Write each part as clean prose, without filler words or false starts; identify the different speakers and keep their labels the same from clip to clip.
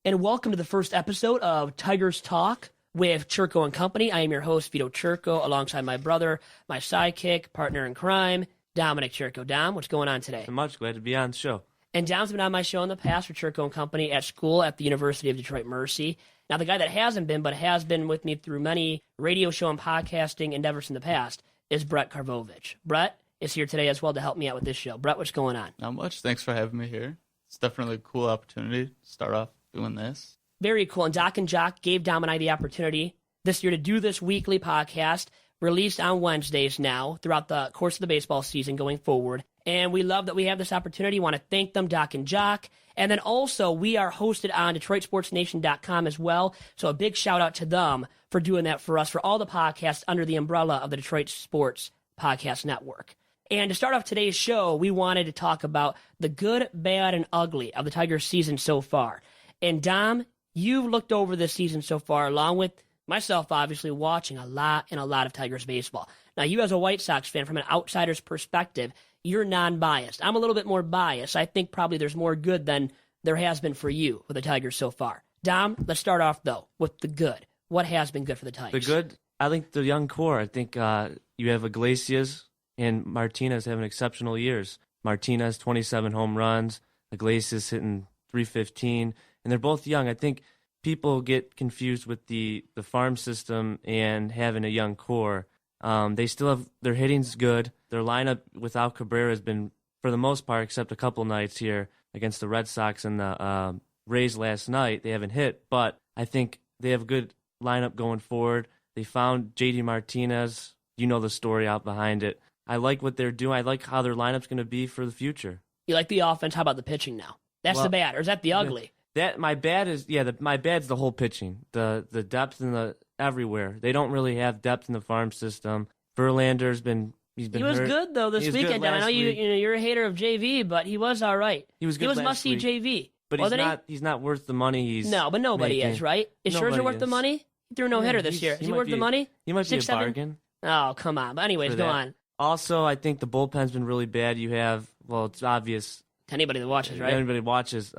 Speaker 1: and welcome to the first episode of Tigers Talk with Chirco and Company. I am your host, Vito Chirco, alongside my brother, my sidekick, partner in crime, Dominic Chirco. Dom, what's going on today?
Speaker 2: So much. Glad to be on the show.
Speaker 1: And Dom's been on my show in the past for Chirco and Company at school at the University of Detroit Mercy. Now, the guy that hasn't been, but has been with me through many radio show and podcasting endeavors in the past, is Brett Karvovich. Brett is here today as well to help me out with this show. Brett, what's going on?
Speaker 3: Not much. Thanks for having me here. It's definitely a cool opportunity to start off doing this.
Speaker 1: Very cool. And Doc and Jock gave Dom and I the opportunity this year to do this weekly podcast, released on Wednesdays now throughout the course of the baseball season going forward. And we love that we have this opportunity. Want to thank them, Doc and Jock. And then also, we are hosted on DetroitSportsNation.com as well. So a big shout out to them for doing that for us, for all the podcasts under the umbrella of the Detroit Sports Podcast Network. And to start off today's show, we wanted to talk about the good, bad, and ugly of the Tigers season so far. And Dom, you've looked over this season so far, along with myself, obviously, watching a lot of Tigers baseball. Now, you as a White Sox fan, from an outsider's perspective, you're non-biased. I'm a little bit more biased. I think probably there's more good than there has been for you with the Tigers so far. Dom, let's start off, though, with the good. What has been good for the Tigers?
Speaker 2: The good, I think the young core. I think you have Iglesias and Martinez having exceptional years. Martinez, 27 home runs. Iglesias hitting 315. And they're both young. I think people get confused with the farm system and having a young core. They still have, their hitting's good. Their lineup without Cabrera has been, for the most part, except a couple nights here against the Red Sox and the Rays last night, they haven't hit. But I think they have a good lineup going forward. They found JD Martinez. You know the story out behind it. I like what they're doing. I like how their lineup's going to be for the future.
Speaker 1: You like the offense. How about the pitching now? That's the bad, or is that the ugly?
Speaker 2: My bad's the whole pitching, the depth in the everywhere. They don't really have depth in the farm system. Verlander's been hurt.
Speaker 1: He was good though this weekend. I know you're a hater of JV, but he was all right.
Speaker 2: He was good.
Speaker 1: He was
Speaker 2: last
Speaker 1: must-see
Speaker 2: week.
Speaker 1: JV.
Speaker 2: But he's not worth the money
Speaker 1: but nobody is, right? Is Scherzer worth the money? He threw a no-hitter this year. Is he worth the money?
Speaker 2: He might be a
Speaker 1: 6-7?
Speaker 2: bargain.
Speaker 1: Oh, come on. But anyways, go on.
Speaker 2: Also, I think the bullpen's been really bad. You have, it's obvious.
Speaker 1: To anybody that watches, right?
Speaker 2: Anybody watches.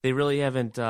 Speaker 2: They really haven't.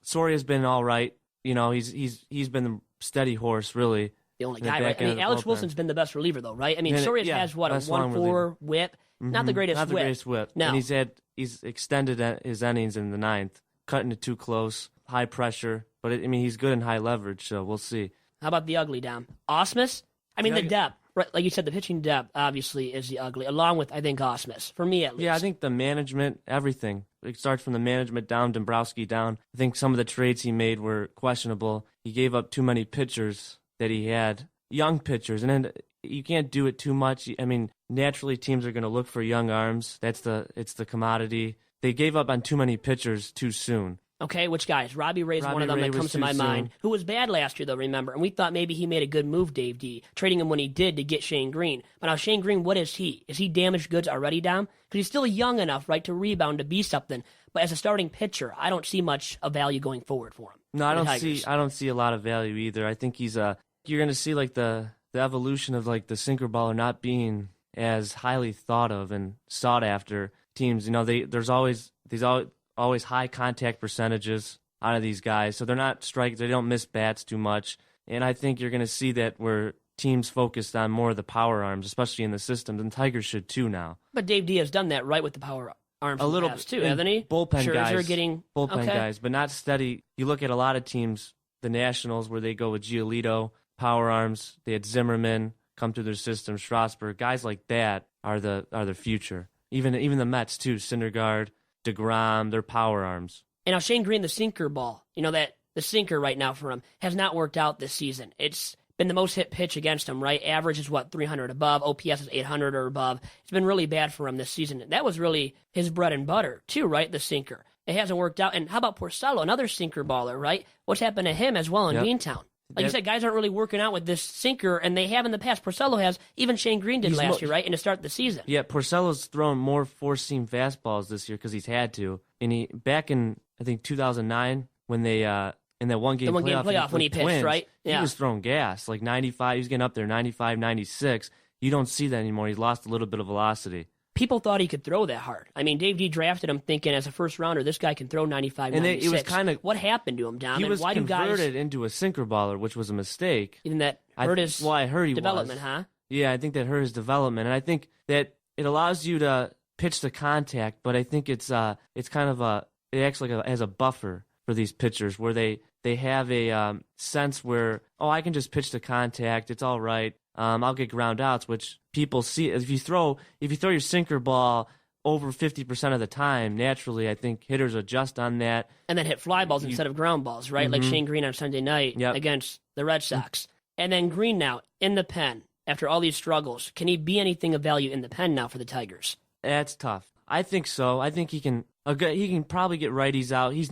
Speaker 2: Soria's been all right. You know, he's been the steady horse, really.
Speaker 1: The only guy, right? I mean, Alex Wilson's been the best reliever, though, right? I mean, Soria has, what, a 1-4 whip? Mm-hmm. Not the greatest whip.
Speaker 2: Not the greatest whip.
Speaker 1: No.
Speaker 2: And he's extended his innings in the ninth, cutting it too close, high pressure. But, he's good in high leverage, so we'll see.
Speaker 1: How about the ugly, Dom? Ausmus? I mean, the depth. Right, like you said, the pitching depth, obviously, is the ugly, along with, I think, Ausmus, for me at least.
Speaker 2: Yeah, I think the management, everything. It starts from the management down, Dombrowski down. I think some of the trades he made were questionable. He gave up too many pitchers that he had, young pitchers, and then you can't do it too much. I mean, naturally, teams are going to look for young arms. It's the commodity. They gave up on too many pitchers too soon.
Speaker 1: Okay, which guys? Robbie Ray's one of them that comes to my mind, who was bad last year, though, remember? And we thought maybe he made a good move, Dave D, trading him when he did to get Shane Green. But now Shane Green, what is he? Is he damaged goods already, Dom? Because he's still young enough, right, to rebound, to be something. But as a starting pitcher, I don't see much of value going forward for him.
Speaker 2: No, I don't see a lot of value either. I think you're going to see like the evolution of like the sinker baller not being as highly thought of and sought after teams. You know, there's always high contact percentages out of these guys, so they're not strikes. They don't miss bats too much, and I think you're going to see that where teams focused on more of the power arms, especially in the systems, and Tigers should too now.
Speaker 1: But Dave D has done that right with the power arms
Speaker 2: a little
Speaker 1: too, hasn't he?
Speaker 2: Bullpen
Speaker 1: guys,
Speaker 2: guys, but not steady. You look at a lot of teams, the Nationals, where they go with Giolito, power arms. They had Zimmerman come through their system, Strasburg, guys like that are the future. Even the Mets too, Syndergaard, DeGrom, they're power arms. And
Speaker 1: now Shane Green, the sinker ball, that the sinker right now for him has not worked out this season. It's been the most hit pitch against him, right? Average is 300 above. OPS is 800 or above. It's been really bad for him this season. That was really his bread and butter too, right? The sinker. It hasn't worked out. And how about Porcello, another sinker baller, right? What's happened to him as well in Beantown? Like you said, guys aren't really working out with this sinker, and they have in the past. Porcello has. Even Shane Green did last year, right? And to start the season.
Speaker 2: Yeah, Porcello's thrown more four-seam fastballs this year because he's had to. And back in, I think, 2009, when they in that one-game playoff
Speaker 1: when he pitched,
Speaker 2: Twins,
Speaker 1: right? Yeah.
Speaker 2: He was throwing gas, like 95. He was getting up there, 95, 96. You don't see that anymore. He's lost a little bit of velocity.
Speaker 1: people thought he could throw that hard. I mean, Dave D drafted him thinking as a first rounder, this guy can throw 95,
Speaker 2: And
Speaker 1: 96.
Speaker 2: it was kind of
Speaker 1: what happened to him, Dom?
Speaker 2: he
Speaker 1: And
Speaker 2: was
Speaker 1: why do guys
Speaker 2: converted into a sinker baller, which was a mistake.
Speaker 1: even that hurt his
Speaker 2: I heard he
Speaker 1: development,
Speaker 2: was.
Speaker 1: huh?
Speaker 2: Yeah, I think that hurt his development, and I think that it allows you to pitch to contact, but I think it's kind of it acts like as a buffer for these pitchers where they have a sense where, oh, I can just pitch to contact, it's all right. I'll get ground outs, which people see if you throw your sinker ball over 50% of the time, naturally, I think hitters adjust on that.
Speaker 1: And then hit fly balls instead of ground balls, right? Like Shane Green on Sunday night against the Red Sox. And then Green now in the pen after all these struggles. Can he be anything of value in the pen now for the Tigers?
Speaker 2: That's tough. I think so. I think he can probably get righties out. He's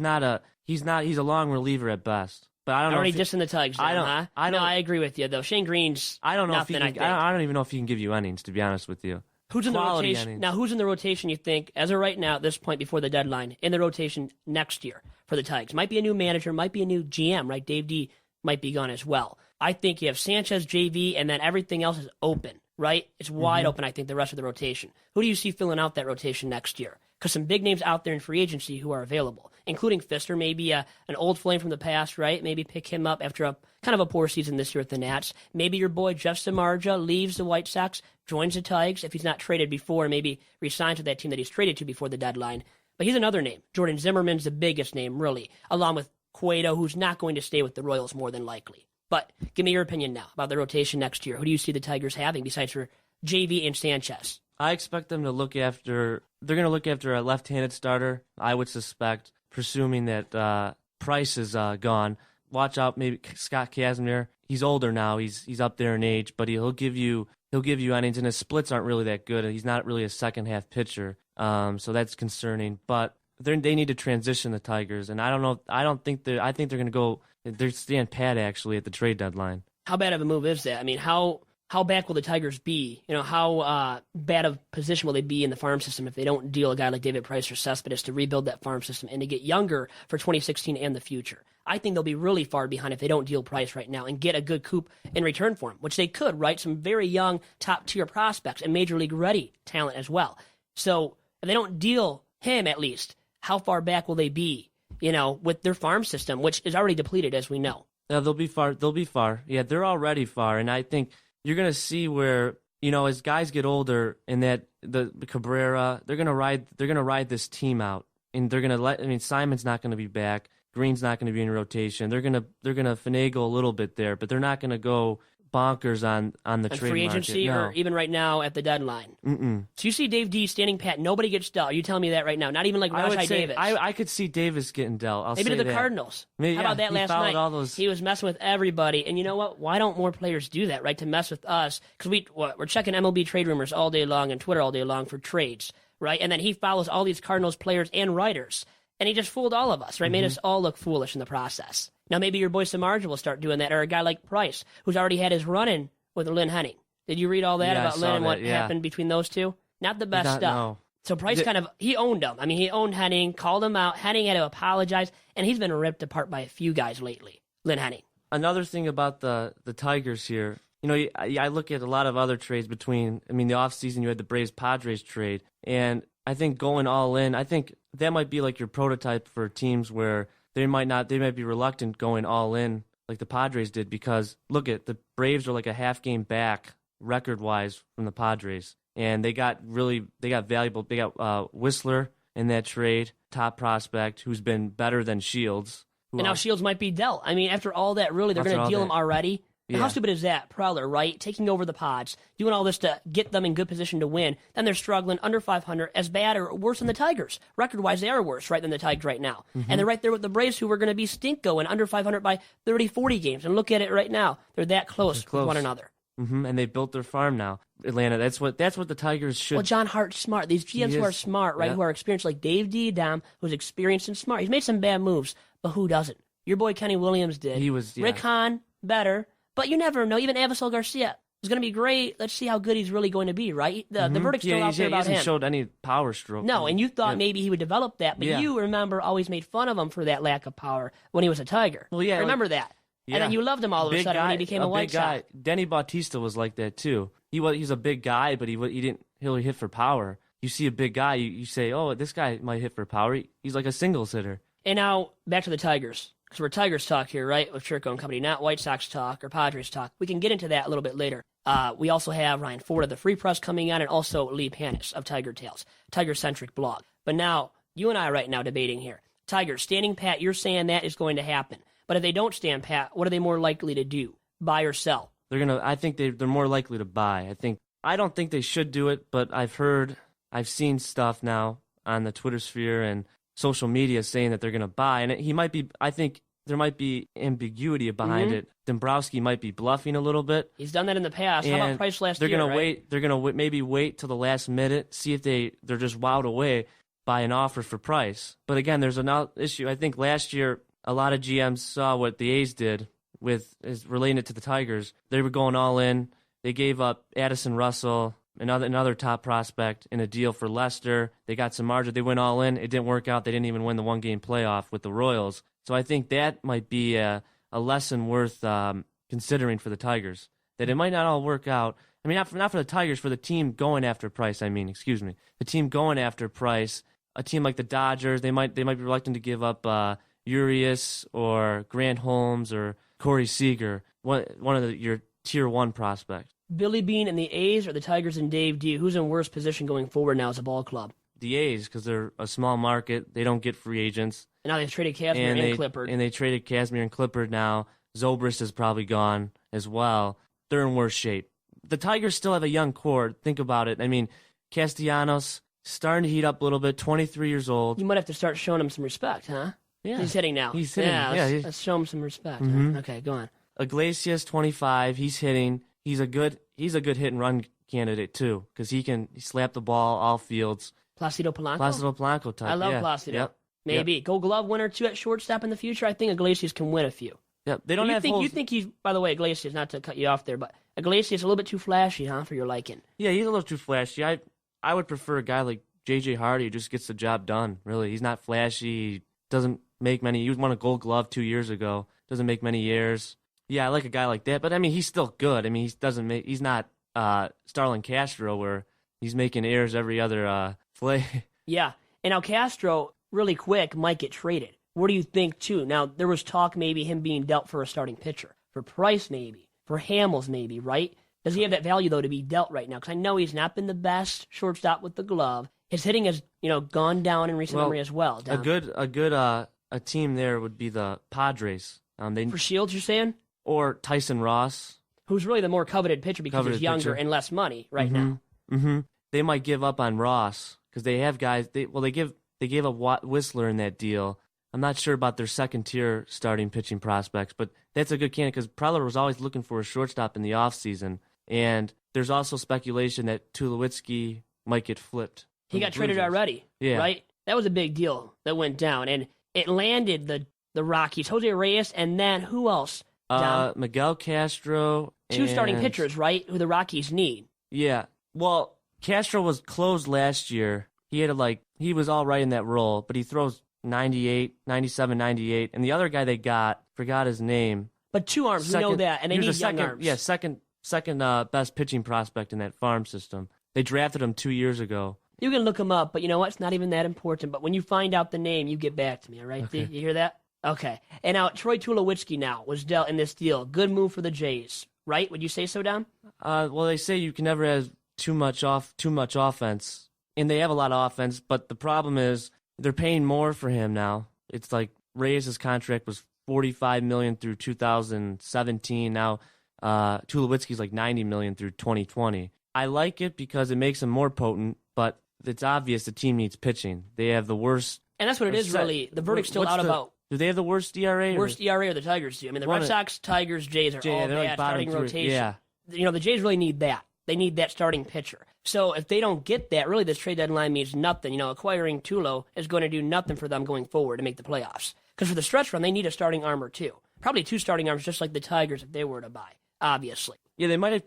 Speaker 2: a long reliever at best. But I don't know.
Speaker 1: Already dissing the Tigers, huh? I agree with you though. Shane Green's.
Speaker 2: I don't know
Speaker 1: nothing,
Speaker 2: if he can, I don't even know if he can give you innings, to be honest with you.
Speaker 1: Who's in the
Speaker 2: Quality
Speaker 1: rotation
Speaker 2: innings.
Speaker 1: now? Who's in the rotation? You think, as of right now, at this point before the deadline, in the rotation next year for the Tigers? Might be a new manager, might be a new GM, right? Dave D might be gone as well. I think you have Sanchez, JV, and then everything else is open, right? It's wide open. I think the rest of the rotation. Who do you see filling out that rotation next year? Because some big names out there in free agency who are available, including Fister, maybe an old flame from the past, right? Maybe pick him up after a kind of a poor season this year at the Nats. Maybe your boy Jeff Samardzija leaves the White Sox, joins the Tigers if he's not traded before, maybe resigns to that team that he's traded to before the deadline. But he's another name. Jordan Zimmerman's the biggest name, really, along with Cueto, who's not going to stay with the Royals more than likely. But give me your opinion now about the rotation next year. Who do you see the Tigers having besides for JV and Sanchez?
Speaker 2: I expect them to look after. They're going to look after a left-handed starter. I would suspect, presuming that Price is gone. Watch out, maybe Scott Kazmir. He's older now. He's up there in age, but he'll give you innings, and his splits aren't really that good. He's not really a second-half pitcher, so that's concerning. But they need to transition the Tigers, and I don't know. I think they're going to go. They're staying pat actually at the trade deadline.
Speaker 1: How bad of a move is that? I mean, how back will the Tigers be? You know, how bad of position will they be in the farm system if they don't deal a guy like David Price or Cespedes to rebuild that farm system and to get younger for 2016 and the future? I think they'll be really far behind if they don't deal Price right now and get a good coup in return for him, which they could, right? Some very young, top-tier prospects and Major League-ready talent as well. So if they don't deal him, at least, how far back will they be, you know, with their farm system, which is already depleted, as we know?
Speaker 2: Yeah, they'll be far. They'll be far. Yeah, they're already far, and I think you're going to see where, you know, as guys get older and that the Cabrera, they're going to ride this team out, and they're going to I mean, Simon's not going to be back. Green's not going to be in rotation. They're going to finagle a little bit there, but they're not going to go bonkers on the trade
Speaker 1: free
Speaker 2: market.
Speaker 1: agency
Speaker 2: No.
Speaker 1: or even right now at the deadline.
Speaker 2: Mm-mm.
Speaker 1: So you see Dave D standing pat, nobody gets dealt. Are you telling me that right now? Not even like
Speaker 2: I would
Speaker 1: Rajai
Speaker 2: say
Speaker 1: Davis.
Speaker 2: I could see Davis getting dealt.
Speaker 1: Maybe
Speaker 2: say
Speaker 1: to the
Speaker 2: that.
Speaker 1: Cardinals.
Speaker 2: Maybe,
Speaker 1: How about that
Speaker 2: he
Speaker 1: last
Speaker 2: fouled
Speaker 1: night?
Speaker 2: all those-
Speaker 1: He was messing with everybody. And you know what? Why don't more players do that, right? To mess with us. Because we're checking MLB trade rumors all day long and Twitter all day long for trades, right? And then he follows all these Cardinals players and writers. And he just fooled all of us, right? Made us all look foolish in the process. Now maybe your boy Samardzija will start doing that, or a guy like Price, who's already had his run-in with Lynn Henning. Did you read all that
Speaker 2: Yeah,
Speaker 1: about
Speaker 2: I
Speaker 1: Lynn
Speaker 2: saw
Speaker 1: and what
Speaker 2: that, yeah.
Speaker 1: happened between those two? Not the best stuff.
Speaker 2: No.
Speaker 1: So Price he owned him. I mean, he owned Henning, called him out. Henning had to apologize, and he's been ripped apart by a few guys lately. Lynn Henning.
Speaker 2: Another thing about the Tigers here, you know, I look at a lot of other trades between, I mean, the offseason you had the Braves-Padres trade, and I think going all in, I think that might be like your prototype for teams where they might be reluctant going all in like the Padres did, because look at the Braves are like a half game back record-wise from the Padres, and they got valuable. They got Whistler in that trade, top prospect who's been better than Shields.
Speaker 1: And now Shields might be dealt. I mean, after all that, really, they're going to deal him already. And how stupid is that? Prowler, right? Taking over the Pods, doing all this to get them in good position to win. Then they're struggling under 500, as bad or worse than the Tigers. Record-wise, they are worse, right, than the Tigers right now. And they're right there with the Braves, who were going to be stinko and under 500 by 30, 40 games. And look at it right now. They're that close with one another.
Speaker 2: And they built their farm now. Atlanta, that's what the Tigers should.
Speaker 1: Well, John Hart's smart. These GMs who are smart, right,
Speaker 2: Yep.
Speaker 1: who are experienced, like Dave D. Dom, who's experienced and smart. He's made some bad moves, but who doesn't? Your boy Kenny Williams did.
Speaker 2: He was,
Speaker 1: Rick Hahn, better. But you never know. Even Avisel Garcia is going to be great. Let's see how good he's really going to be, right? The verdict's still out there about
Speaker 2: he
Speaker 1: him.
Speaker 2: hasn't showed any power stroke.
Speaker 1: No, and you thought maybe he would develop that, but you, remember, always made fun of him for that lack of power when he was a Tiger.
Speaker 2: Well, yeah,
Speaker 1: remember that. And then you loved him all of a sudden when he became a White Sox.
Speaker 2: Denny Bautista was like that too. He's a big guy, but he didn't really hit for power. you see a big guy, you say, oh, this guy might hit for power. He's like a singles hitter.
Speaker 1: And now back to the Tigers. Because we're Tigers talk here, right, with Chirco and company, not White Sox talk or Padres talk. We can get into that a little bit later. We also have Ryan Ford of the Free Press coming on, and also Lee Panas of Tiger Tales, Tiger-centric blog. But now, you and I right now debating here. Tigers, standing pat, you're saying that is going to happen. But if they don't stand pat, what are they more likely to do? Buy or sell?
Speaker 2: I think they're more likely to buy. I don't think they should do it, but I've seen stuff now on the Twitter sphere and social media saying that they're going to buy, and I think there might be ambiguity behind it. Dombrowski might be bluffing a little bit.
Speaker 1: He's done that in the past. How about Price last year?
Speaker 2: They're going to maybe wait till the last minute, see if they're just wowed away by an offer for Price. But again, there's another issue. I think last year a lot of GMs saw what the A's did relating it to the Tigers. They were going all in. They gave up Addison Russell, another top prospect, in a deal for Lester. They got some margin. They went all in. It didn't work out. They didn't even win the one-game playoff with the Royals. So I think that might be a lesson worth considering for the Tigers, that it might not all work out. I mean, not for the Tigers, for the team going after Price. The team going after Price. A team like the Dodgers, they might be reluctant to give up Urias or Grant Holmes or Corey Seager, one of your tier 1 prospects.
Speaker 1: Billy Beane and the A's, or the Tigers and Dave D? Who's in worse position going forward now as a ball club?
Speaker 2: The A's, because they're a small market. They don't get free agents.
Speaker 1: And now they've traded Casimir and Clippard.
Speaker 2: And they traded Casimir and Clippard now. Zobrist is probably gone as well. They're in worse shape. The Tigers still have a young core. Think about it. I mean, Castellanos starting to heat up a little bit, 23 years old.
Speaker 1: You might have to start showing him some respect, huh?
Speaker 2: Yeah.
Speaker 1: He's hitting now.
Speaker 2: He's hitting.
Speaker 1: Yeah, let's show him some respect.
Speaker 2: Mm-hmm.
Speaker 1: Huh? Okay, go on.
Speaker 2: Iglesias, 25. He's hitting. He's a good hit and run candidate too, because he slap the ball all fields.
Speaker 1: Placido Polanco
Speaker 2: type.
Speaker 1: I love
Speaker 2: yeah.
Speaker 1: Placido.
Speaker 2: Yep.
Speaker 1: Maybe
Speaker 2: Yep.
Speaker 1: Gold Glove winner too at shortstop in the future. I think Iglesias can win a few.
Speaker 2: Yep. They don't have holes.
Speaker 1: You think he's, by the way, Iglesias, not to cut you off there, but Iglesias a little bit too flashy, huh, for your liking?
Speaker 2: Yeah, he's a little too flashy. I would prefer a guy like J.J. Hardy who just gets the job done. Really, he's not flashy. He doesn't make many. He won a Gold Glove 2 years ago. Doesn't make many errors. Yeah, I like a guy like that. But I mean, he's still good. I mean, he's not Starlin Castro where he's making errors every other play.
Speaker 1: Yeah, and now Castro, really quick, might get traded. What do you think too? Now there was talk maybe him being dealt for a starting pitcher, for Price maybe, for Hamels maybe, right? Does he have that value though to be dealt right now? Because I know he's not been the best shortstop with the glove. His hitting has, gone down in recent memory as well.
Speaker 2: A good team there would be the Padres.
Speaker 1: For Shields, you're saying?
Speaker 2: Or Tyson Ross,
Speaker 1: who's really the more coveted pitcher because he's younger and less money right now.
Speaker 2: Mm-hmm. They might give up on Ross because they have guys. They gave up Whistler in that deal. I'm not sure about their second tier starting pitching prospects, but that's a good candidate because Preller was always looking for a shortstop in the offseason. And there's also speculation that Tulowitzki might get flipped.
Speaker 1: He got traded already, right? That was a big deal that went down, and it landed the Rockies. Jose Reyes, and then who else?
Speaker 2: Miguel Castro.
Speaker 1: Two starting pitchers, right, who the Rockies need.
Speaker 2: Yeah. Well, Castro was closed last year. He was all right in that role, but he throws 97, 98. And the other guy they got, forgot his name.
Speaker 1: But two arms, we know that, and they need young arms.
Speaker 2: Yeah, second best pitching prospect in that farm system. They drafted him 2 years ago.
Speaker 1: You can look him up, but you know what? It's not even that important. But when you find out the name, you get back to me, all right?
Speaker 2: Okay.
Speaker 1: You hear that? Okay. And now Troy Tulowitzki now was dealt in this deal. Good move for the Jays, right? Would you say so, Dom?
Speaker 2: Well, they say you can never have too much offense, and they have a lot of offense. But the problem is they're paying more for him now. It's like Reyes' contract was $45 million through 2017. Now Tulowitzki's like $90 million through 2020. I like it because it makes him more potent, but it's obvious the team needs pitching. They have the worst.
Speaker 1: And that's what it is, really. The verdict's still out about.
Speaker 2: Do they have the worst ERA?
Speaker 1: Worst ERA or the Tigers do. I mean, the Red Sox, Tigers, Jays are all bad. Like starting rotation.
Speaker 2: Yeah.
Speaker 1: The Jays really need that. They need that starting pitcher. So if they don't get that, really this trade deadline means nothing. Acquiring Tulo is going to do nothing for them going forward to make the playoffs. Because for the stretch run, they need a starting arm or two. Probably two starting arms, just like the Tigers if they were to buy, obviously.
Speaker 2: Yeah, they might have.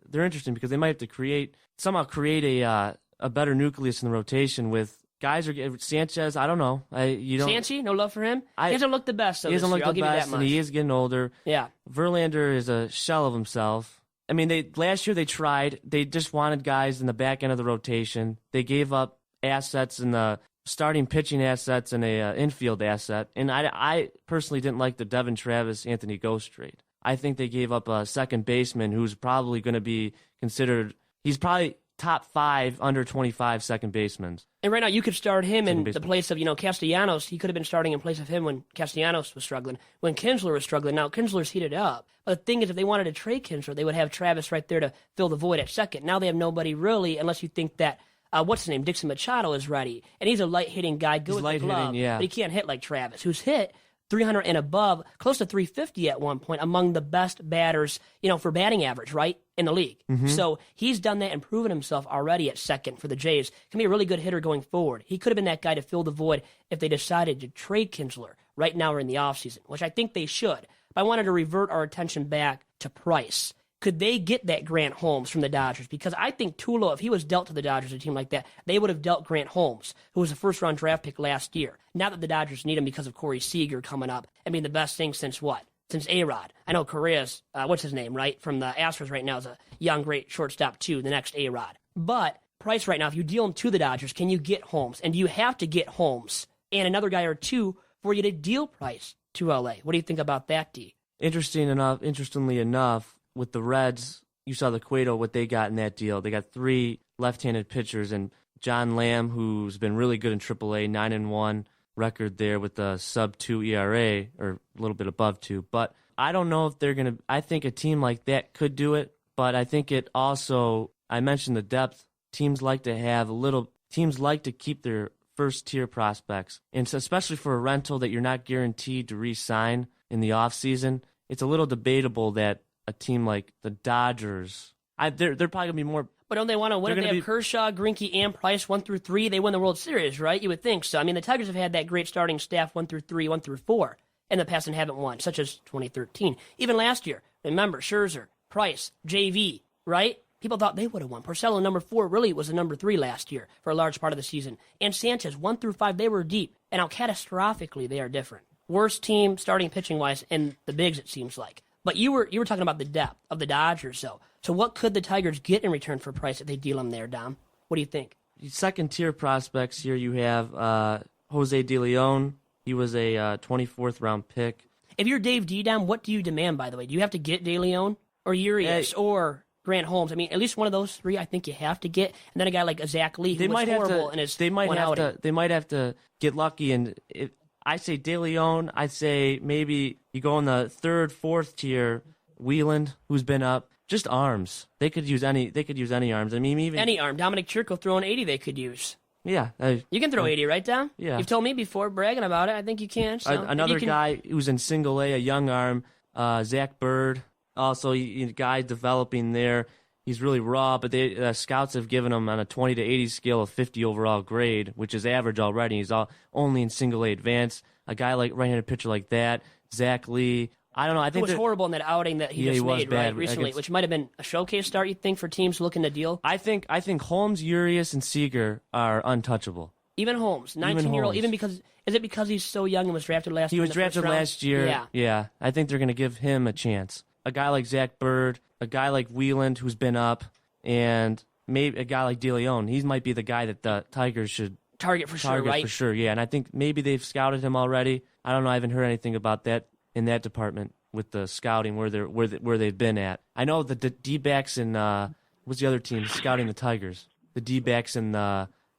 Speaker 2: They're interesting because they might have to somehow create a better nucleus in the rotation with guys Sanchez. I don't know.
Speaker 1: Sanchez, no love for him. He hasn't looked the best. He
Speaker 2: hasn't looked
Speaker 1: the
Speaker 2: best, and he is getting older.
Speaker 1: Yeah,
Speaker 2: Verlander is a shell of himself. I mean, last year they tried. They just wanted guys in the back end of the rotation. They gave up assets in the starting pitching assets and a infield asset. And I personally didn't like the Devin Travis, Anthony Ghost trade. I think they gave up a second baseman who's probably going to be considered. He's probably top 5 under 25 second basemen.
Speaker 1: And right now, you could start him in the place of, Castellanos. He could have been starting in place of him when Castellanos was struggling, when Kinsler was struggling. Now, Kinsler's heated up. But the thing is, if they wanted to trade Kinsler, they would have Travis right there to fill the void at second. Now they have nobody really, unless you think that, what's his name, Dixon Machado is ready. And he's a light-hitting guy, good with the glove,
Speaker 2: yeah.
Speaker 1: But he can't hit like Travis, who's hit 300 and above, close to 350 at one point, among the best batters, for batting average, right, in the league.
Speaker 2: Mm-hmm.
Speaker 1: So he's done that and proven himself already at second for the Jays. Can be a really good hitter going forward. He could have been that guy to fill the void if they decided to trade Kinsler right now or in the offseason, which I think they should. But I wanted to revert our attention back to price. Could they get that Grant Holmes from the Dodgers? Because I think Tulo, if he was dealt to the Dodgers, a team like that, they would have dealt Grant Holmes, who was a first-round draft pick last year. Not that the Dodgers need him because of Corey Seager coming up and being the best thing since what? Since A-Rod. I know Correa's, what's his name, right? From the Astros right now is a young, great shortstop, too, the next A-Rod. But price right now, if you deal him to the Dodgers, can you get Holmes? And do you have to get Holmes and another guy or two for you to deal Price to L.A.? What do you think about that, D?
Speaker 2: Interestingly enough, with the Reds, you saw the Cueto, what they got in that deal. They got 3 left-handed pitchers, and John Lamb, who's been really good in AAA, 9-1 record there with a sub-2 ERA, or a little bit above 2. But I don't know if they're going to – I think a team like that could do it, but I think it also – I mentioned the depth. Teams like to keep their first-tier prospects, and so especially for a rental that you're not guaranteed to re-sign in the offseason, it's a little debatable that a team like the Dodgers, they're probably going to be more.
Speaker 1: But don't they want to win if they have Kershaw, Greinke, and Price 1 through 3? They win the World Series, right? You would think so. I mean, the Tigers have had that great starting staff 1 through 3, 1 through 4 in the past and haven't won, such as 2013. Even last year, remember, Scherzer, Price, JV, right? People thought they would have won. Porcello, number 4, really was a number 3 last year for a large part of the season. And Sanchez, 1 through 5, they were deep. And now catastrophically, they are different. Worst team starting pitching-wise in the bigs, it seems like. But you were talking about the depth of the Dodgers, so what could the Tigers get in return for Price if they deal him there, Dom? What do you think?
Speaker 2: Second-tier prospects here, you have Jose De Leon. He was a 24th round pick.
Speaker 1: If you're Dave D, Dom, what do you demand, by the way? Do you have to get De Leon or Urias or Grant Holmes? I mean, at least one of those 3 I think you have to get. And then a guy like Zach Lee, who was horrible in his one outing.
Speaker 2: They might have to get lucky, and I say De Leon. I'd say maybe you go in the 3rd, 4th tier. Wheeland, who's been up, just arms. They could use any arms. I mean, even
Speaker 1: any arm. Dominic Chirco throwing 80. They could use.
Speaker 2: Yeah,
Speaker 1: you can throw 80, right, Dom?
Speaker 2: Yeah.
Speaker 1: You've told me before, bragging about it. I think you can. So
Speaker 2: another guy who's in Single A, a young arm, Zach Bird. Also, a guy developing there. He's really raw, but scouts have given him on a 20 to 80 scale a 50 overall grade, which is average already. He's only in Single A advanced. A guy like right-handed pitcher like that, Zach Lee. I don't know. I think
Speaker 1: it was horrible in that outing that he just made right recently, which might have been a showcase start. You think for teams looking to deal?
Speaker 2: I think Holmes, Urias, and Seager are untouchable.
Speaker 1: Even Holmes, 19-year-old. Even because is it because he's so young and was drafted last year?
Speaker 2: He was drafted last year. Yeah. I think they're going to give him a chance. A guy like Zach Bird, a guy like Wheeland, who's been up, and maybe a guy like De Leon. He might be the guy that the Tigers should
Speaker 1: target for sure, right?
Speaker 2: For sure, yeah. And I think maybe they've scouted him already. I don't know. I haven't heard anything about that in that department with the scouting where they've been at. I know the D-backs and what's the other team scouting the Tigers? The D-backs and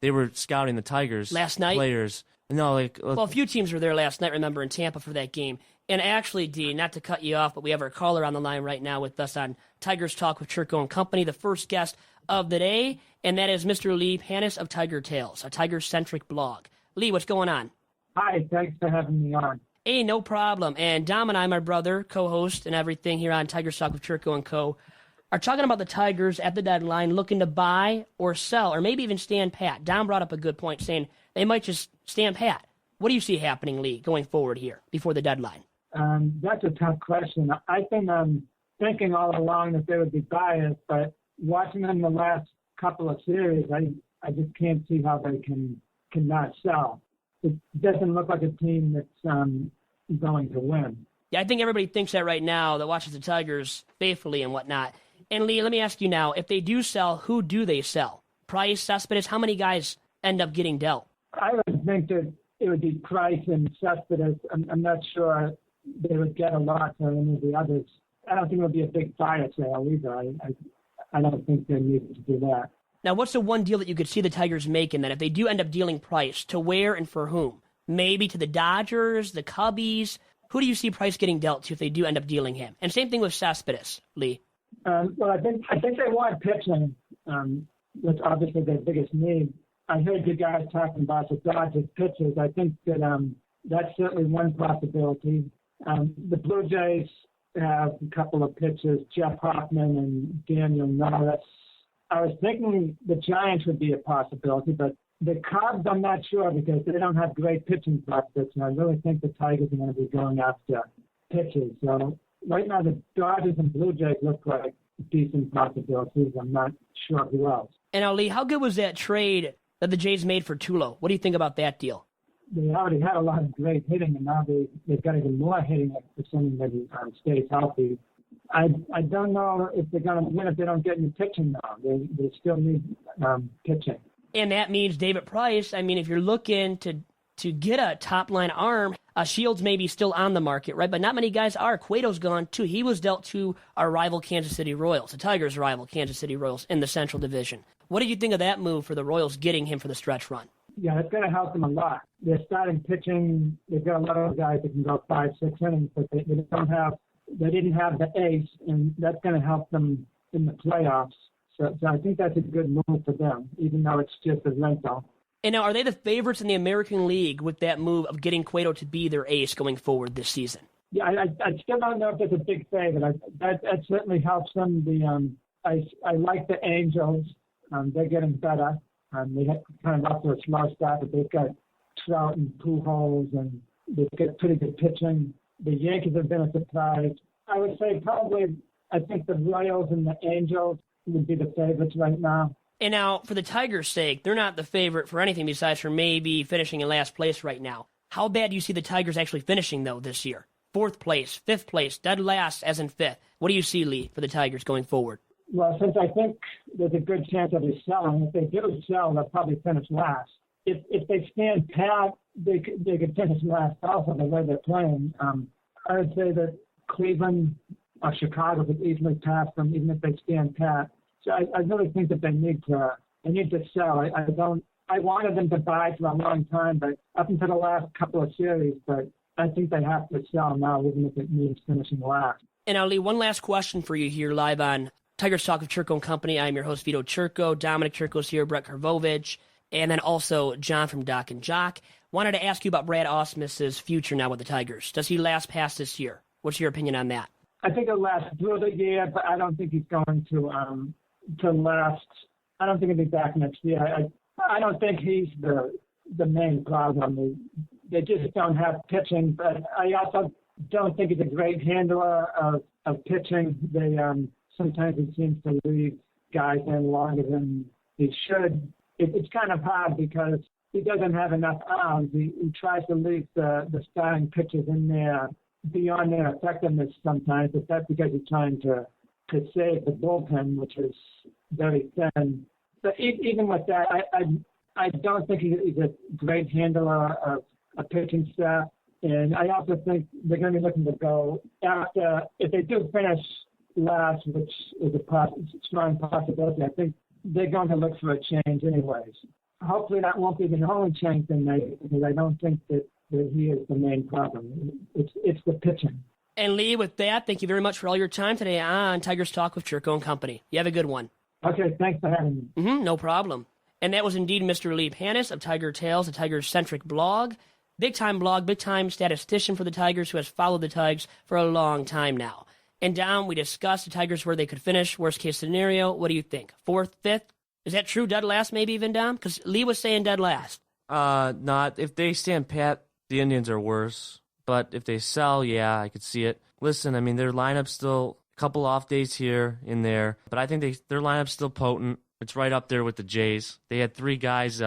Speaker 2: they were scouting the Tigers
Speaker 1: last night.
Speaker 2: Players. No,
Speaker 1: a few teams were there last night. Remember, in Tampa for that game. And actually, D, not to cut you off, but we have our caller on the line right now with us on Tigers Talk with Chirco and Company, the first guest of the day, and that is Mr. Lee Panas of Tiger Tales, a Tiger-centric blog. Lee, what's going on?
Speaker 4: Hi, thanks for having me on.
Speaker 1: Hey, no problem. And Dom and I, my brother, co-host and everything here on Tigers Talk with Chirco and Co., are talking about the Tigers at the deadline looking to buy or sell or maybe even stand pat. Dom brought up a good point saying they might just stand pat. What do you see happening, Lee, going forward here before the deadline?
Speaker 4: That's a tough question. I've been thinking all along that they would be biased, but watching them the last couple of series, I just can't see how they can not sell. It doesn't look like a team that's going to win.
Speaker 1: Yeah, I think everybody thinks that right now that watches the Tigers faithfully and whatnot. And Lee, let me ask you now, if they do sell, who do they sell? Price, Cespedes, how many guys end up getting dealt?
Speaker 4: I would think that it would be Price and Cespedes. I'm not sure they would get a lot for any of the others. I don't think it would be a big fire sale either. I don't think they need to do that.
Speaker 1: Now, what's the one deal that you could see the Tigers making then if they do end up dealing Price? To where and for whom? Maybe to the Dodgers, the Cubbies? Who do you see Price getting dealt to if they do end up dealing him? And same thing with Cespedes, Lee.
Speaker 4: Well, I think they want pitching. That's obviously their biggest need. I heard you guys talking about the Dodgers pitchers. I think that that's certainly one possibility. The Blue Jays have a couple of pitchers, Jeff Hoffman and Daniel Norris. I was thinking the Giants would be a possibility, but the Cubs, I'm not sure because they don't have great pitching prospects, and I really think the Tigers are going to be going after pitchers. So right now, the Dodgers and Blue Jays look like decent possibilities. I'm not sure who else.
Speaker 1: And now, Lee, how good was that trade that the Jays made for Tulo? What do you think about that deal?
Speaker 4: They already had a lot of great hitting, and now they've got even more hitting, assuming that he stays healthy. I don't know if they're going to win if they don't get any pitching now. They still need pitching.
Speaker 1: And that means David Price. I mean, if you're looking to get a top-line arm, Shields may be still on the market, right? But not many guys are. Cueto's gone, too. He was dealt to our rival Kansas City Royals, the Tigers' rival Kansas City Royals in the Central Division. What did you think of that move for the Royals getting him for the stretch run?
Speaker 4: Yeah, it's going to help them a lot. They're starting pitching. They've got a lot of guys that can go 5-6 innings, but they didn't have the ace, and that's going to help them in the playoffs. So I think that's a good move for them, even though it's just a rental.
Speaker 1: And now, are they the favorites in the American League with that move of getting Cueto to be their ace going forward this season?
Speaker 4: Yeah, I still don't know if it's a big favorite. That certainly helps them. I like the Angels. They're getting better. They had kind of off to a slow start, but they've got Trout and Pujols, and they've got pretty good pitching. The Yankees have been a surprise. I would say I think the Royals and the Angels would be the favorites right now.
Speaker 1: And now, for the Tigers' sake, they're not the favorite for anything besides for maybe finishing in last place right now. How bad do you see the Tigers actually finishing, though, this year? 4th place, 5th place, dead last as in 5th. What do you see, Lee, for the Tigers going forward?
Speaker 4: Well, since I think there's a good chance of it selling, if they do sell, they'll probably finish last. If they stand pat, they could finish last also the way they're playing. I would say that Cleveland or Chicago could easily pass them even if they stand pat. So I really think that they need to sell. I wanted them to buy for a long time, but up until the last couple of series, but I think they have to sell now, even if it means finishing last.
Speaker 1: And now, Lee, one last question for you here live on Tigers Talk with Chirco and Company. I'm your host, Vito Chirco. Dominic Chirco's here, Brett Karvovich, and then also John from Doc and Jock. Wanted to ask you about Brad Ausmus's future now with the Tigers. Does he last past this year? What's your opinion on that?
Speaker 4: I think it'll last through the year, but I don't think he's going to last. I don't think he'll be back next year. I don't think he's the main problem. They just don't have pitching, but I also don't think he's a great handler of pitching. Sometimes he seems to leave guys in longer than he should. It's kind of hard because he doesn't have enough arms. He tries to leave the starting pitchers in there beyond their effectiveness sometimes, but that's because he's trying to save the bullpen, which is very thin. But even with that, I don't think he's a great handler of a pitching staff. And I also think they're going to be looking to go after, if they do finish last, which is a strong possibility, I think they're going to look for a change anyways. Hopefully that won't be the only change they make, because I don't think that he is the main problem. It's the pitching.
Speaker 1: And Lee, with that, thank you very much for all your time today on Tigers Talk with Chirco and Company. You have a good one.
Speaker 4: Okay, thanks for having me.
Speaker 1: No problem. And that was indeed Mr. Lee Panas of Tiger Tales, a Tigers-centric blog, big-time statistician for the Tigers who has followed the Tigers for a long time now. And Dom, we discussed the Tigers where they could finish, worst-case scenario. What do you think? 4th, 5th? Is that true? Dead last, maybe even, Dom? Because Lee was saying dead last.
Speaker 2: Not. If they stand pat, the Indians are worse. But if they sell, yeah, I could see it. Listen, I mean, their lineup's still a couple off days here and there, but I think their lineup's still potent. It's right up there with the Jays. They had 3 guys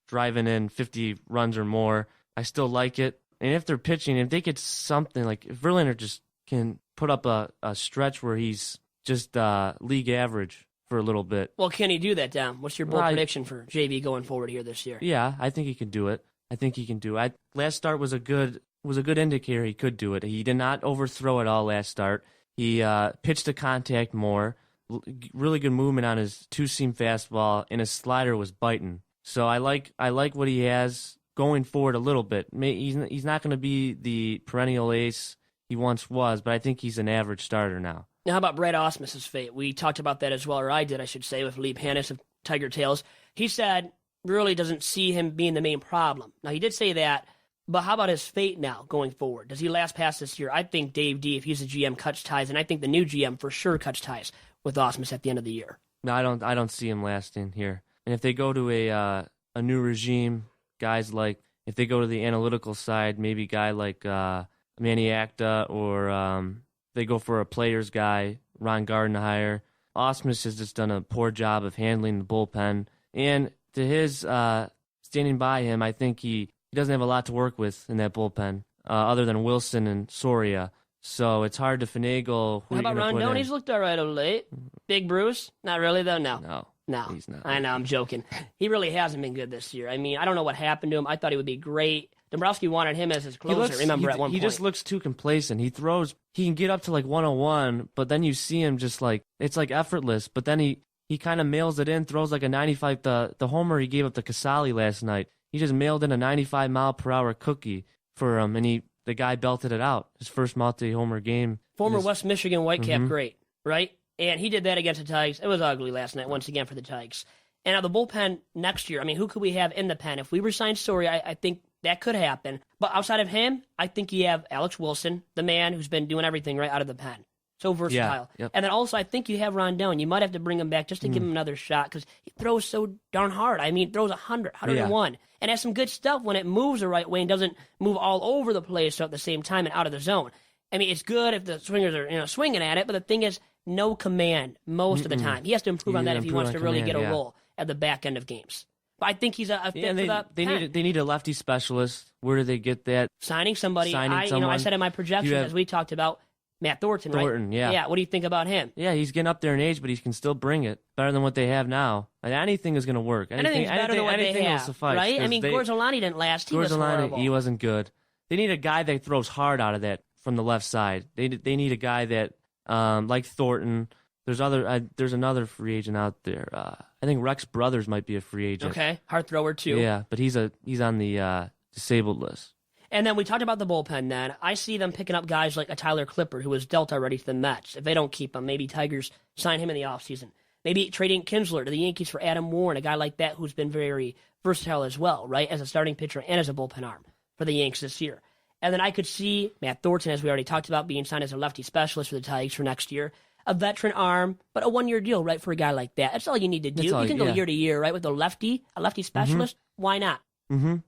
Speaker 2: driving in 50 runs or more. I still like it. And if they're pitching, if they get something, like if Verlander just can put up a stretch where he's just league average for a little bit.
Speaker 1: Well, can he do that, Dom? What's your bold prediction for JV going forward here this year?
Speaker 2: Yeah, I think he can do it. Last start was a good indicator he could do it. He did not overthrow it all last start. He pitched to contact more. Really good movement on his two-seam fastball, and his slider was biting. So I like what he has going forward a little bit. He's not going to be the perennial ace he once was, but I think he's an average starter now.
Speaker 1: Now, how about Brad Ausmus's fate? We talked about that as well, or I did, I should say, with Lee Panas of Tiger Tails. He said really doesn't see him being the main problem. Now, he did say that, but how about his fate now going forward? Does he last past this year? I think Dave D, if he's the GM, cuts ties, and I think the new GM for sure cuts ties with Ausmus at the end of the year.
Speaker 2: No, I don't see him lasting here. And if they go to a new regime, guys like, if they go to the analytical side, maybe a guy like Manny Acta, or they go for a players guy, Ron Gardenhire. Ausmus has just done a poor job of handling the bullpen. And to his standing by him, I think he doesn't have a lot to work with in that bullpen, other than Wilson and Soria. So it's hard to finagle.
Speaker 1: How about Rondon? He's looked all right of late. Big Bruce? Not really, though? No. No.
Speaker 2: He's not.
Speaker 1: I know, I'm joking. He really hasn't been good this year. I mean, I don't know what happened to him. I thought he would be great. Dombrowski wanted him as his closer, at one point.
Speaker 2: He just looks too complacent. He can get up to like 101, but then you see him just like, it's like effortless, but then he kind of mails it in, throws like a 95, the homer he gave up to Casali last night. He just mailed in a 95-mile-per-hour cookie for him, and the guy belted it out. His first multi-homer game.
Speaker 1: Former West Michigan Whitecap great, right? And he did that against the Tigers. It was ugly last night, once again, for the Tigers. And now the bullpen next year, I mean, who could we have in the pen? If we resign Soria, I think that could happen. But outside of him, I think you have Alex Wilson, the man who's been doing everything right out of the pen. So versatile.
Speaker 2: Yeah, yep.
Speaker 1: And then also, I think you have Rondon. You might have to bring him back just to give him another shot because he throws so darn hard. I mean, he throws 100, 101, and has some good stuff when it moves the right way and doesn't move all over the place at the same time and out of the zone. I mean, it's good if the swingers are swinging at it, but the thing is, no command most of the time. He has to improve on that if he wants to really get a role at the back end of games. But I think he's a fit for that.
Speaker 2: They need a lefty specialist. Where do they get that?
Speaker 1: Signing somebody. I said in my projection, as we talked about, Matt Thornton, right?
Speaker 2: Thornton, yeah.
Speaker 1: Yeah, what do you think about him?
Speaker 2: Yeah, he's getting up there in age, but he can still bring it better than what they have now. And anything is going to work.
Speaker 1: Anything's better than what they have,
Speaker 2: will suffice,
Speaker 1: right? I mean, Gorzelani didn't last. He was horrible.
Speaker 2: He wasn't good. They need a guy that throws hard out of that from the left side. They need a guy that, like Thornton. There's another free agent out there. I think Rex Brothers might be a free agent.
Speaker 1: Okay, hard thrower too.
Speaker 2: Yeah, but he's on the disabled list.
Speaker 1: And then we talked about the bullpen then. I see them picking up guys like a Tyler Clippard, who was dealt already to the Mets. If they don't keep him, maybe Tigers sign him in the offseason. Maybe trading Kinsler to the Yankees for Adam Warren, a guy like that who's been very versatile as well, right, as a starting pitcher and as a bullpen arm for the Yanks this year. And then I could see Matt Thornton, as we already talked about, being signed as a lefty specialist for the Tigers for next year. A veteran arm, but a one-year deal, right, for a guy like that. That's all you need to do. You can go year to year, right, with a lefty specialist. Why not?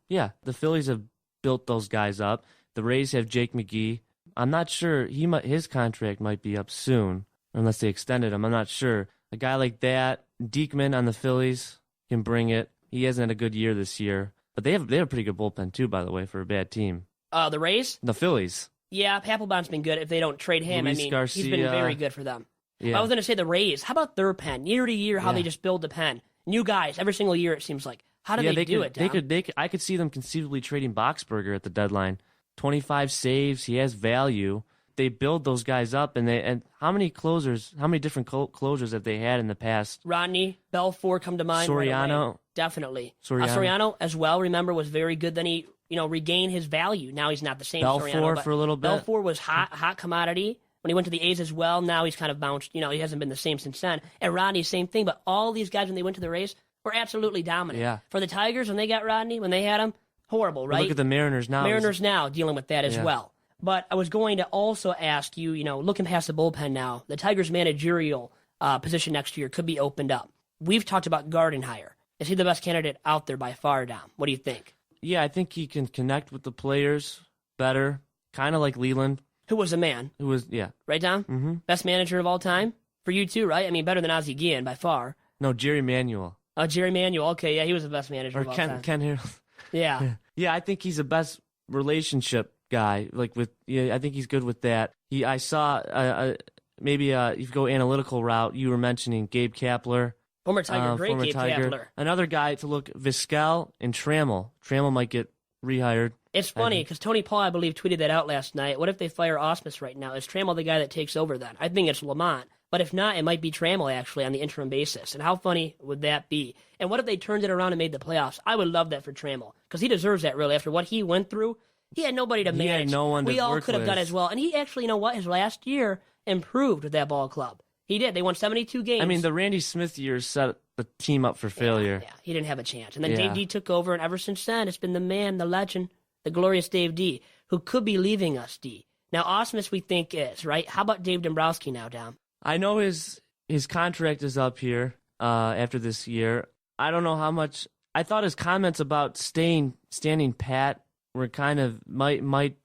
Speaker 2: Yeah, the Phillies have built those guys up. The Rays have Jake McGee. I'm not sure. His contract might be up soon, unless they extended him. I'm not sure. A guy like that, Diekman on the Phillies can bring it. He hasn't had a good year this year, but they have a pretty good bullpen too, by the way, for a bad team.
Speaker 1: The Rays?
Speaker 2: The Phillies.
Speaker 1: Yeah, Papelbon's been good if they don't trade him.
Speaker 2: Luis Garcia.
Speaker 1: He's been very good for them.
Speaker 2: Yeah.
Speaker 1: I was going to say the Rays. How about their pen? Year to year, how they just build the pen. New guys every single year, it seems like. How do they do it, Dom?
Speaker 2: I could see them conceivably trading Boxberger at the deadline. 25 saves. He has value. They build those guys up, and how many different closers have they had in the past?
Speaker 1: Rodney, Belfour come to mind.
Speaker 2: Soriano.
Speaker 1: Right, definitely.
Speaker 2: Soriano
Speaker 1: as well, remember, was very good. Then he regained his value. Now he's not the same.
Speaker 2: Belfour
Speaker 1: Soriano,
Speaker 2: for a little bit.
Speaker 1: Belfour was hot commodity. When he went to the A's as well, now he's kind of bounced. He hasn't been the same since then. And Rodney, same thing. But all these guys, when they went to the Rays, were absolutely dominant.
Speaker 2: Yeah.
Speaker 1: For the Tigers, when they got Rodney, when they had him, horrible, right?
Speaker 2: Look at the Mariners now.
Speaker 1: Mariners now dealing with that as well. But I was going to also ask you, looking past the bullpen now, the Tigers' managerial position next year could be opened up. We've talked about Gardenhire. Is he the best candidate out there by far, Dom? What do you think?
Speaker 2: Yeah, I think he can connect with the players better, kind of like Leland.
Speaker 1: Who was a man. Right, Dom?
Speaker 2: Mm-hmm.
Speaker 1: Best manager of all time? For you too, right? I mean, better than Ozzie Guillen by far.
Speaker 2: No, Jerry Manuel.
Speaker 1: Oh, Jerry Manuel. Okay, yeah, he was the best manager of all time.
Speaker 2: Or Ken Harold.
Speaker 1: Yeah.
Speaker 2: Yeah, I think he's the best relationship guy. I think he's good with that. I saw maybe you go analytical route, you were mentioning Gabe Kapler.
Speaker 1: Former Tiger, great
Speaker 2: former
Speaker 1: Gabe
Speaker 2: Tiger.
Speaker 1: Kapler.
Speaker 2: Another guy to look, Vizquel and Trammell. Trammell might get rehired.
Speaker 1: It's funny because Tony Paul, I believe, tweeted that out last night. What if they fire Ausmus right now? Is Trammell the guy that takes over then? I think it's Lamont. But if not, it might be Trammell, actually, on the interim basis. And how funny would that be? And what if they turned it around and made the playoffs? I would love that for Trammell because he deserves that, really. After what he went through, he had nobody to manage.
Speaker 2: He had no one to
Speaker 1: We all
Speaker 2: work
Speaker 1: could have
Speaker 2: with.
Speaker 1: done as well. And he actually, you know what? His last year improved with that ball club. He did. They won 72 games.
Speaker 2: I mean, the Randy Smith years set the team up for failure.
Speaker 1: Yeah, he didn't have a chance. And then
Speaker 2: Yeah.
Speaker 1: Dave D took over, and ever since then, it's been the man, the legend, the glorious Dave D, who could be leaving us, D. Now, Ausmus we think is, right? How about Dave Dombrowski now, Dom?
Speaker 2: I know his contract is up here after this year. I don't know how much. I thought his comments about standing pat were kind of might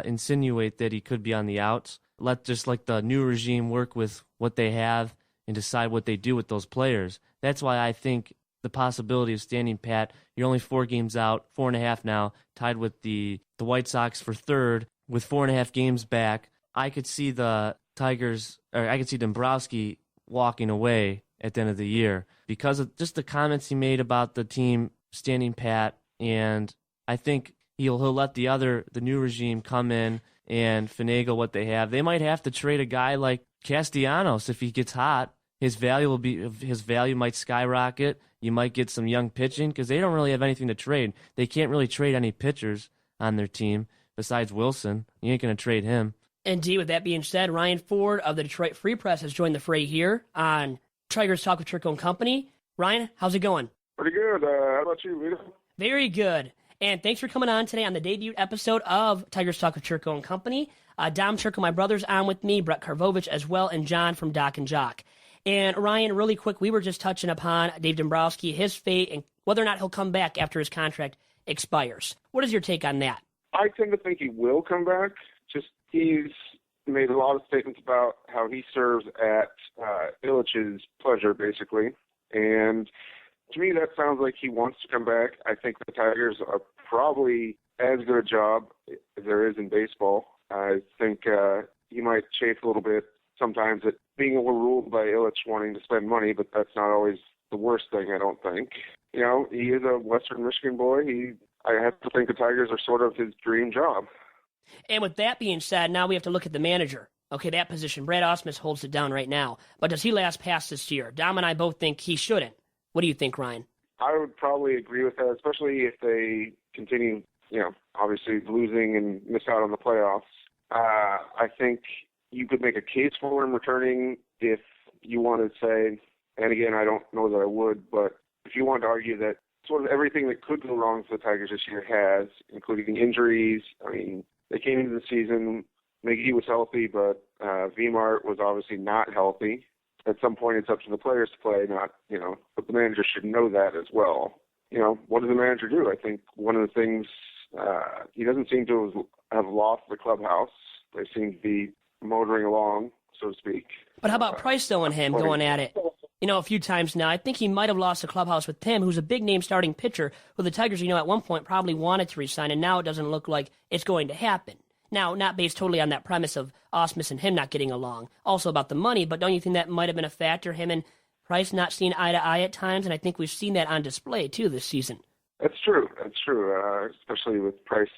Speaker 2: insinuate that he could be on the outs. Let just like the new regime work with what they have and decide what they do with those players. That's why I think the possibility of standing pat. You're only 4 games out, 4.5 now, tied with the White Sox for third with 4.5 games back. I could see the Tigers, or I could see Dombrowski walking away at the end of the year because of just the comments he made about the team standing pat, and I think he'll let the new regime come in and finagle what they have. They might have to trade a guy like Castellanos if he gets hot. His value might skyrocket. You might get some young pitching because they don't really have anything to trade. They can't really trade any pitchers on their team besides Wilson. You ain't going to trade him.
Speaker 1: Indeed, with that being said, Ryan Ford of the Detroit Free Press has joined the fray here on Tigers Talk with Chirco and Company. Ryan, how's it going?
Speaker 5: Pretty good. How about you, Vito?
Speaker 1: Very good. And thanks for coming on today on the debut episode of Tigers Talk with Chirco and Company. Dom Chirco, my brother's on with me, Brett Karvovich as well, and John from Doc and Jock. And Ryan, really quick, we were just touching upon Dave Dombrowski, his fate, and whether or not he'll come back after his contract expires. What is your take on that?
Speaker 5: I tend to think he will come back. Just he's made a lot of statements about how he serves at Illich's pleasure, basically. And to me, that sounds like he wants to come back. I think the Tigers are probably as good a job as there is in baseball. I think he might chafe a little bit sometimes at being overruled by Illich wanting to spend money, but that's not always the worst thing, I don't think. You know, he is a Western Michigan boy. I have to think the Tigers are sort of his dream job.
Speaker 1: And with that being said, now we have to look at the manager. Okay, that position. Brad Ausmus holds it down right now. But does he last past this year? Dom and I both think he shouldn't. What do you think, Ryan?
Speaker 5: I would probably agree with that, especially if they continue, obviously losing and miss out on the playoffs. I think you could make a case for him returning if you want to say, and again, I don't know that I would, but if you want to argue that sort of everything that could go wrong for the Tigers this year has, including injuries. I mean, they came into the season, McGee was healthy, but V-Mart was obviously not healthy. At some point, it's up to the players to play, but the manager should know that as well. What does the manager do? I think one of the things, he doesn't seem to have lost the clubhouse. They seem to be motoring along, so to speak.
Speaker 1: But how about Price, though, and him going at it? A few times now. I think he might have lost the clubhouse with Tim, who's a big-name starting pitcher, who the Tigers, at one point probably wanted to resign, and now it doesn't look like it's going to happen. Now, not based totally on that premise of Ausmus and him not getting along, also about the money, but don't you think that might have been a factor, him and Price not seeing eye to eye at times? And I think we've seen that on display, too, this season.
Speaker 5: That's true, especially with Price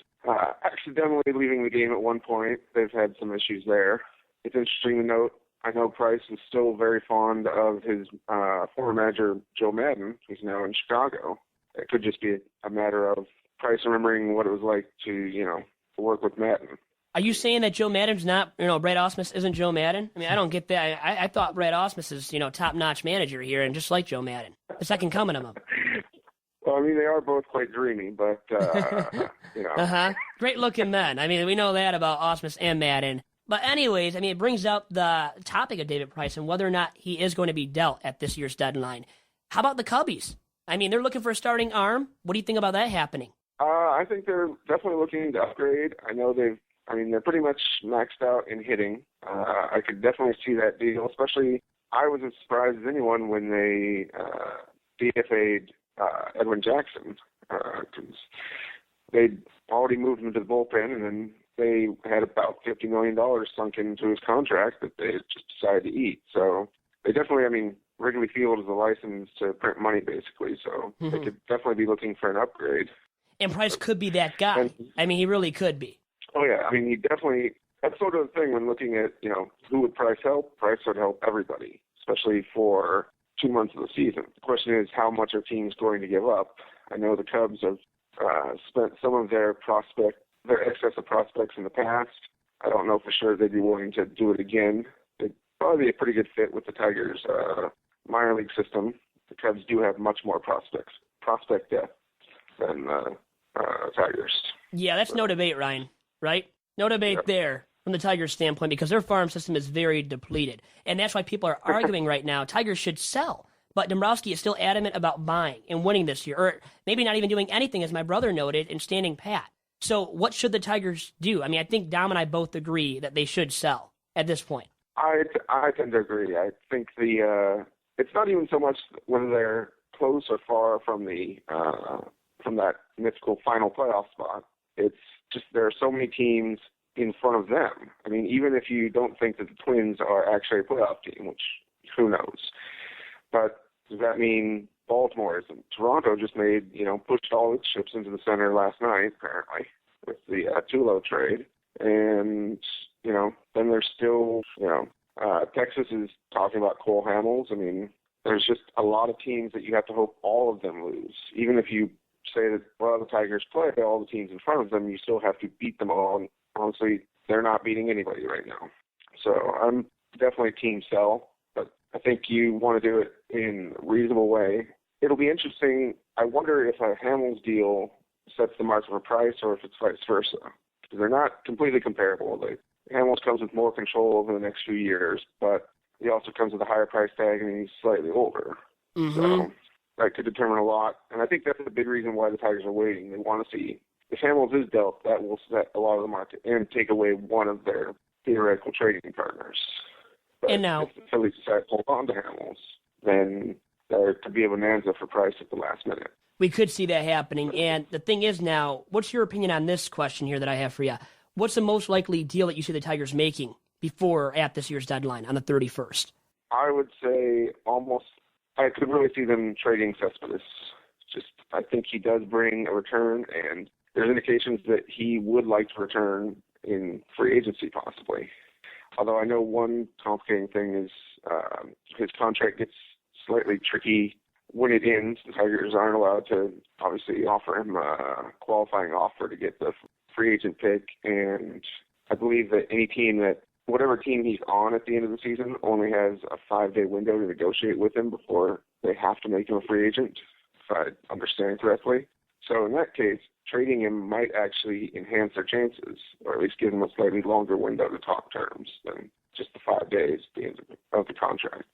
Speaker 5: accidentally leaving the game at one point. They've had some issues there. It's interesting to note, I know Price is still very fond of his former manager, Joe Madden, who's now in Chicago. It could just be a matter of Price remembering what it was like to work with Madden.
Speaker 1: Are you saying that Joe Madden's not, Brad Ausmus isn't Joe Madden? I mean, I don't get that. I thought Brad Ausmus is, top-notch manager here, and just like Joe Madden. The second coming of him.
Speaker 5: Well, I mean, they are both quite dreamy, but,
Speaker 1: Great-looking men. I mean, we know that about Ausmus and Madden. But anyways, it brings up the topic of David Price and whether or not he is going to be dealt at this year's deadline. How about the Cubbies? They're looking for a starting arm. What do you think about that happening?
Speaker 5: I think they're definitely looking to upgrade. I know they're pretty much maxed out in hitting. I could definitely see that deal, especially I was as surprised as anyone when they DFA'd Edwin Jackson because they'd already moved him to the bullpen and then they had about $50 million sunk into his contract that they just decided to eat. So they definitely, I mean, Wrigley Field is a license to print money, basically. So they could definitely be looking for an upgrade.
Speaker 1: And Price could be that guy. I mean, he really could be.
Speaker 5: Oh, yeah. I mean, he definitely, that's sort of the thing when looking at, who would Price help? Price would help everybody, especially for 2 months of the season. The question is, how much are teams going to give up? I know the Cubs have spent some of their excess of prospects in the past. I don't know for sure they'd be willing to do it again. It'd probably be a pretty good fit with the Tigers' minor league system. The Cubs do have much more prospect depth than Tigers.
Speaker 1: Yeah, that's no debate, Ryan, right? No debate there from the Tigers' standpoint because their farm system is very depleted. And that's why people are arguing right now Tigers should sell. But Dombrowski is still adamant about buying and winning this year, or maybe not even doing anything, as my brother noted, and standing pat. So what should the Tigers do? I mean, I think Dom and I both agree that they should sell at this point.
Speaker 5: I tend to agree. I think it's not even so much whether they're close or far from from that mythical final playoff spot. It's just there are so many teams in front of them. I mean, even if you don't think that the Twins are actually a playoff team, which who knows. But does that mean Baltimore isn't? Toronto just pushed all its chips into the center last night, apparently, with the Tulo trade. And, then there's still, Texas is talking about Cole Hamels. I mean, there's just a lot of teams that you have to hope all of them lose. Even if you say that, well, the Tigers play all the teams in front of them, you still have to beat them all. And honestly, they're not beating anybody right now. So I'm definitely team sell. I think you want to do it in a reasonable way. It'll be interesting. I wonder if a Hamels deal sets the mark for Price or if it's vice versa. Because they're not completely comparable. Hamels comes with more control over the next few years, but he also comes with a higher price tag and he's slightly older. So that could determine a lot. And I think that's the big reason why the Tigers are waiting. They want to see if Hamels is dealt, that will set a lot of the market and take away one of their theoretical trading partners. But
Speaker 1: and now,
Speaker 5: if the Phillies decide to hold on to Hamels, then there could be a bonanza for Price at the last minute.
Speaker 1: we could see that happening. And the thing is now, what's your opinion on this question here that I have for you? What's the most likely deal that you see the Tigers making before or at this year's deadline on the 31st?
Speaker 5: I would say I could really see them trading Cespedes. I think he does bring a return, and there's indications that he would like to return in free agency possibly. Although I know one complicating thing is his contract gets slightly tricky when it ends. The Tigers aren't allowed to obviously offer him a qualifying offer to get the free agent pick, and I believe that whatever team he's on at the end of the season only has a 5-day window to negotiate with him before they have to make him a free agent, if I understand correctly. So in that case, trading him might actually enhance their chances, or at least give them a slightly longer window to talk terms than just the 5 days at the end of the contract.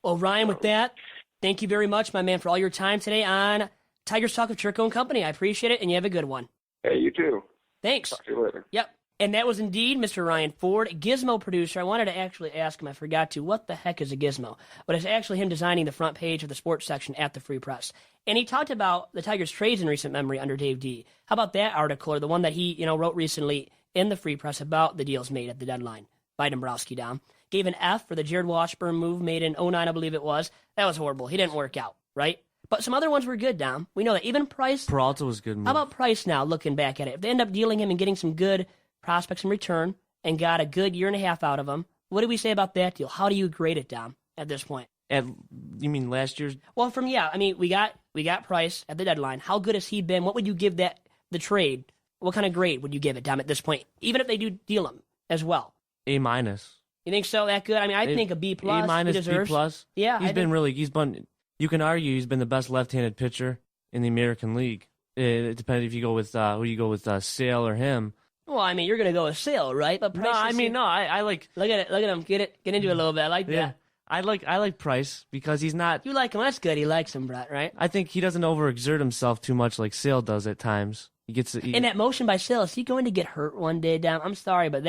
Speaker 1: Well, Ryan, with that, thank you very much, my man, for all your time today on Tigers Talk with Chirco and Company. I appreciate it, and you have a good one.
Speaker 5: Hey, you too.
Speaker 1: Thanks.
Speaker 5: Talk to you later.
Speaker 1: Yep. And that was indeed Mr. Ryan Ford, Gizmo producer. I wanted to actually ask him, I forgot to, what the heck is a Gizmo? But it's actually him designing the front page of the sports section at the Free Press. And he talked about the Tigers' trades in recent memory under Dave D. How about that article, or the one that he wrote recently in the Free Press about the deals made at the deadline by Dombrowski, Dom? Gave an F for the Jared Washburn move made in 2009, I believe it was. That was horrible. He didn't work out, right? But some other ones were good, Dom. We know that. Even Price.
Speaker 2: Peralta was a good move.
Speaker 1: How about Price now, looking back at it? If they end up dealing him and getting some good prospects in return and got a good year and a half out of him, what do we say about that deal? How do you grade it, Dom, at this point?
Speaker 2: You mean last year's?
Speaker 1: Well, we got Price at the deadline. How good has he been? What would you give the trade? What kind of grade would you give it, Dom, at this point? Even if they do deal him as well.
Speaker 2: A-.
Speaker 1: You think so? That good? I mean, I think a B+.
Speaker 2: A-, B+. Yeah. You can argue he's been the best left-handed pitcher in the American League. It depends if you go with who you go with, Sale or him.
Speaker 1: Well, I mean, you're going to go with Sale, right? But Price
Speaker 2: I like.
Speaker 1: Look at him. Get into it a little bit. I like that.
Speaker 2: Yeah. I like Price because he's not.
Speaker 1: You like him. That's good. He likes him, Brett, right?
Speaker 2: I think he doesn't overexert himself too much like Sale does at times.
Speaker 1: In that motion by Sale, is he going to get hurt one day, Dom? I'm sorry, but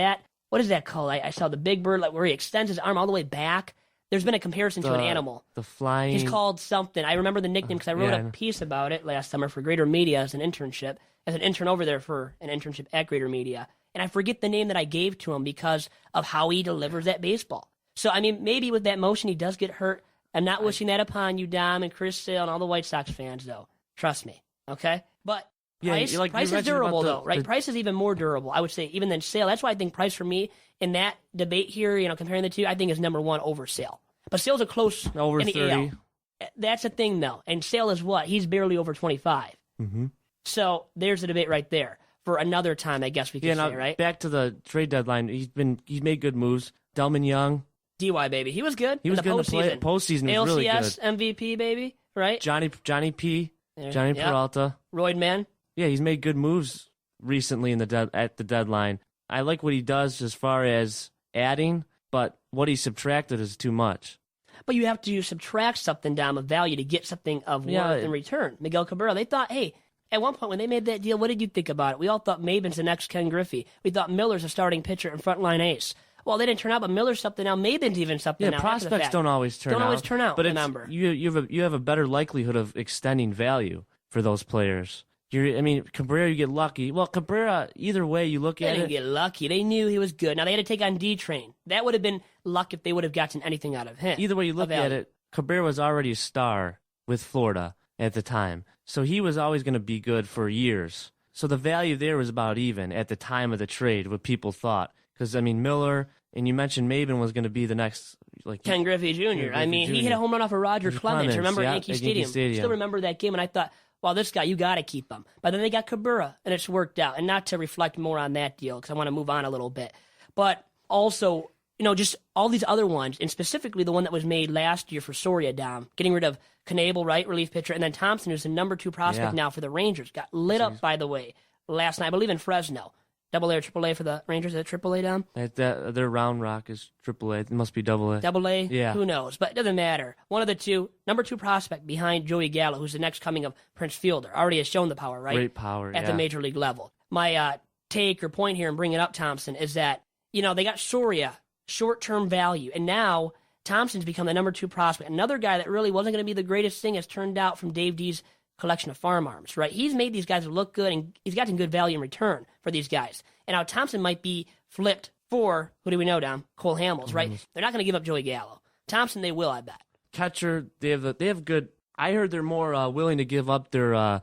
Speaker 1: what is that called? I saw the big bird, where he extends his arm all the way back. There's been a comparison to an animal.
Speaker 2: The flying.
Speaker 1: He's called something. I remember the nickname because I wrote a piece about it last summer for Greater Media as an internship, as an intern over there for an internship at Greater Media. and I forget the name that I gave to him because of how he delivers that baseball. So, I mean, maybe with that motion he does get hurt. I'm not wishing that upon you, Dom, and Chris Sale, and all the White Sox fans, though. Trust me, okay? But Price is durable, though, right? Price is even more durable, I would say, even than Sale. That's why I think Price, for me, in that debate here, comparing the two, I think is number one over Sale. But Sale's a close
Speaker 2: over
Speaker 1: in the
Speaker 2: 30.
Speaker 1: AL. That's the thing, though. And Sale is what? He's barely over 25.
Speaker 2: Mm-hmm.
Speaker 1: So there's the debate right there for another time, I guess we could say, right?
Speaker 2: Back to the trade deadline. He's made good moves. Delman Young.
Speaker 1: DY, baby. He was good.
Speaker 2: He was
Speaker 1: in the
Speaker 2: good
Speaker 1: postseason.
Speaker 2: in the postseason. Was really good.
Speaker 1: ALCS MVP, baby, right?
Speaker 2: Johnny P. Johnny Peralta.
Speaker 1: Royd Man.
Speaker 2: Yeah, he's made good moves recently at the deadline. I like what he does as far as adding, but what he subtracted is too much.
Speaker 1: But you have to subtract something down of value to get something of worth in return. Miguel Cabrera, they thought, hey, at one point when they made that deal, what did you think about it? We all thought Maben's the next Ken Griffey. We thought Miller's a starting pitcher and frontline ace. Well, they didn't turn out, but Miller's something now. Maben's even something now.
Speaker 2: Yeah, prospects don't always turn out. But
Speaker 1: remember.
Speaker 2: You have a better likelihood of extending value for those players. Cabrera, you get lucky. Well, Cabrera, either way you look at it.
Speaker 1: They didn't get lucky. They knew he was good. Now, they had to take on D-Train. That would have been luck if they would have gotten anything out of him.
Speaker 2: Either way you look at it, Cabrera was already a star with Florida at the time. So he was always going to be good for years. So the value there was about even at the time of the trade, what people thought. Because, Miller, and you mentioned Maben was going to be the next...
Speaker 1: Ken Griffey Jr. He hit a home run off of Roger Clemens. Remember Yankee Stadium? Still remember that game, and I thought, well, this guy, you got to keep him. But then they got Cabrera, and it's worked out. And not to reflect more on that deal, because I want to move on a little bit. But also, just all these other ones, and specifically the one that was made last year for Soria, Dom, getting rid of Knebel, right, relief pitcher, and then Thompson, who's the number 2 prospect now for the Rangers, got lit up, by the way, last night, I believe in Fresno. Double A or Triple A for the Rangers? Is it Triple A, Dom?
Speaker 2: Their Round Rock is Triple A. It must be Double A.
Speaker 1: Double A?
Speaker 2: Yeah.
Speaker 1: Who knows? But it doesn't matter. One of the two, number 2 prospect behind Joey Gallo, who's the next coming of Prince Fielder. Already has shown the power, right?
Speaker 2: Great power,
Speaker 1: at the major league level. My take or point here and bringing up Thompson is that, they got Soria, short-term value, and now Thompson's become the number 2 prospect. Another guy that really wasn't going to be the greatest thing has turned out from Dave D's collection of farm arms, right? He's made these guys look good, and he's gotten good value in return for these guys. And now Thompson might be flipped for, who do we know, Dom? Cole Hamels, right? They're not going to give up Joey Gallo. Thompson, they will, I bet.
Speaker 2: Catcher, they have good. I heard they're more willing to give up their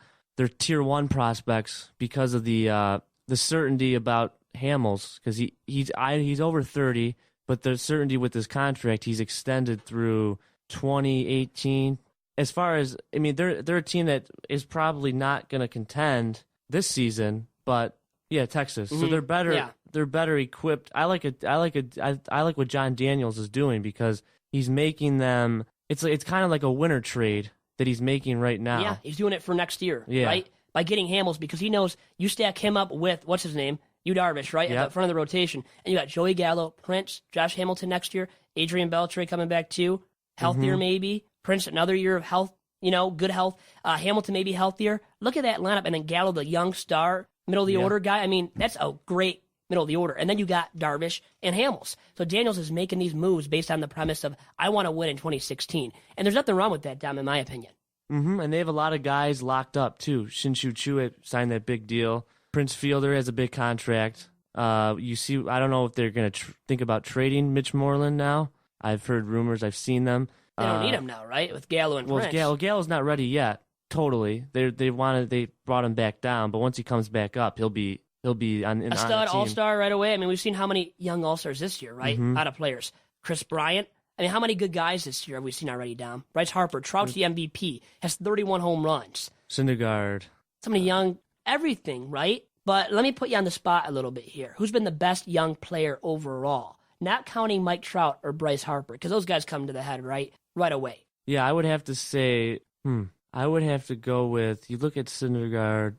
Speaker 2: tier 1 prospects because of the certainty about Hamels, because he's over 30, but the certainty with his contract, he's extended through 2018. As far as they're a team that is probably not going to contend this season, but yeah, Texas. So they're better. Yeah. They're better equipped. I like what John Daniels is doing because he's making them. It's kind of like a winter trade that he's making right now.
Speaker 1: Yeah, he's doing it for next year, right? By getting Hamels, because he knows you stack him up with what's his name, Yu Darvish, right, at the front of the rotation, and you got Joey Gallo, Prince, Josh Hamilton next year, Adrian Beltre coming back too, healthier maybe. Prince, another year of health, good health. Hamilton maybe healthier. Look at that lineup. And then Gallo, the young star, middle of the order guy. That's a great middle of the order. And then you got Darvish and Hamels. So Daniels is making these moves based on the premise of, I want to win in 2016. And there's nothing wrong with that, Dom, in my opinion.
Speaker 2: And they have a lot of guys locked up, too. Shin-Soo Choo signed that big deal. Prince Fielder has a big contract. I don't know if they're going to think about trading Mitch Moreland now. I've heard rumors. I've seen them.
Speaker 1: They don't need him now, right? With Gallo and Prince.
Speaker 2: Gallo's not ready yet. Totally. They brought him back down, but once he comes back up, he'll be on a stud
Speaker 1: all-star right away. We've seen how many young all-stars this year, right? Out of players. Chris Bryant. How many good guys this year have we seen already, Dom? Bryce Harper, Trout's the MVP, has 31 home runs.
Speaker 2: Syndergaard.
Speaker 1: So many young, everything, right? But let me put you on the spot a little bit here. Who's been the best young player overall? Not counting Mike Trout or Bryce Harper, because those guys come to the head, right away.
Speaker 2: Yeah, I would have to say, I would have to go with, you look at Syndergaard.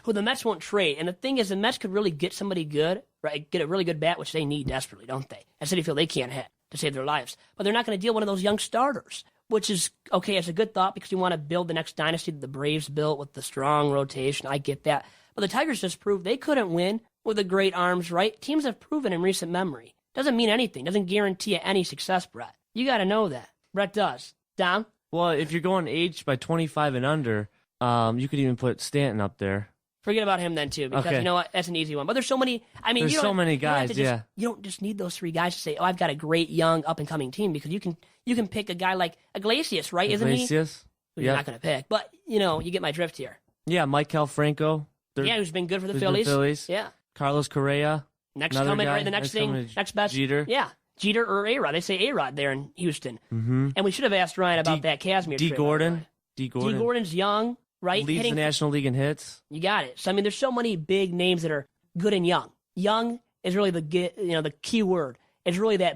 Speaker 1: Who the Mets won't trade. And the thing is, the Mets could really get somebody good, right? Get a really good bat, which they need desperately, don't they? At Citi Field, they can't hit to save their lives. But they're not going to deal one of those young starters, which is, okay, it's a good thought because you want to build the next dynasty that the Braves built with the strong rotation. I get that. But the Tigers just proved they couldn't win with the great arms, right? Teams have proven in recent memory. Doesn't mean anything. Doesn't guarantee you any success, Brett. You got to know that. Brett does. Dom?
Speaker 2: Well, if you're going age by 25 and under, you could even put Stanton up there
Speaker 1: Forget about him then too, because
Speaker 2: Okay.
Speaker 1: you know what? That's an easy one. But there's so many. I mean,
Speaker 2: There's so many guys.
Speaker 1: You don't just need those 3 guys to say, "Oh, I've got a great young up and coming team," because you can pick a guy like Iglesias, right? Isn't he?
Speaker 2: Iglesias.
Speaker 1: Who you're not going to pick, but you get my drift here.
Speaker 2: Yeah, Michael Franco.
Speaker 1: Yeah, who's been good for the
Speaker 2: who's
Speaker 1: Phillies.
Speaker 2: been Phillies.
Speaker 1: Yeah.
Speaker 2: Carlos Correa.
Speaker 1: Next
Speaker 2: Another
Speaker 1: coming,
Speaker 2: guy.
Speaker 1: right? The next thing,
Speaker 2: coming,
Speaker 1: next best.
Speaker 2: Jeter.
Speaker 1: Yeah. Jeter or A-Rod. They say A-Rod there in Houston.
Speaker 2: Mm-hmm.
Speaker 1: And we should have asked Ryan about that Casimir
Speaker 2: D.
Speaker 1: trade, by the
Speaker 2: Gordon.
Speaker 1: way.
Speaker 2: D. Gordon.
Speaker 1: D. Gordon's young, right?
Speaker 2: Leads the National League in hits.
Speaker 1: You got it. So, I mean, there's so many big names that are good and young. Young is really the key word. It's really the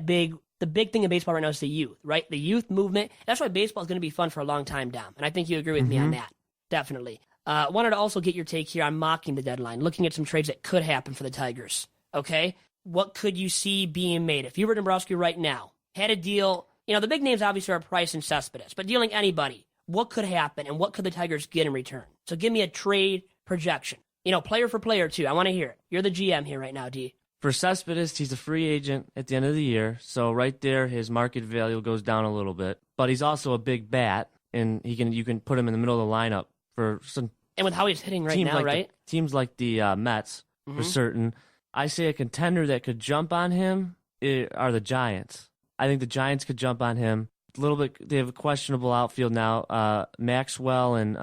Speaker 1: big thing in baseball right now is the youth, right? The youth movement. That's why baseball is going to be fun for a long time, Dom. And I think you agree with me on that. Definitely. Wanted to also get your take here on mocking the deadline, looking at some trades that could happen for the Tigers. Okay? What could you see being made? If you were Dombrowski right now, had a deal, the big names obviously are Price and Cespedes, but dealing anybody, what could happen and what could the Tigers get in return? So give me a trade projection. Player for player, too. I want to hear it. You're the GM here right now, D.
Speaker 2: For Cespedes, he's a free agent at the end of the year, so right there his market value goes down a little bit. But he's also a big bat, and you can put him in the middle of the lineup for some.
Speaker 1: And with how he's hitting right now, right?
Speaker 2: Teams like the Mets, for certain. I say a contender that could jump on him are the Giants. I think the Giants could jump on him. A little bit. They have a questionable outfield now. Maxwell and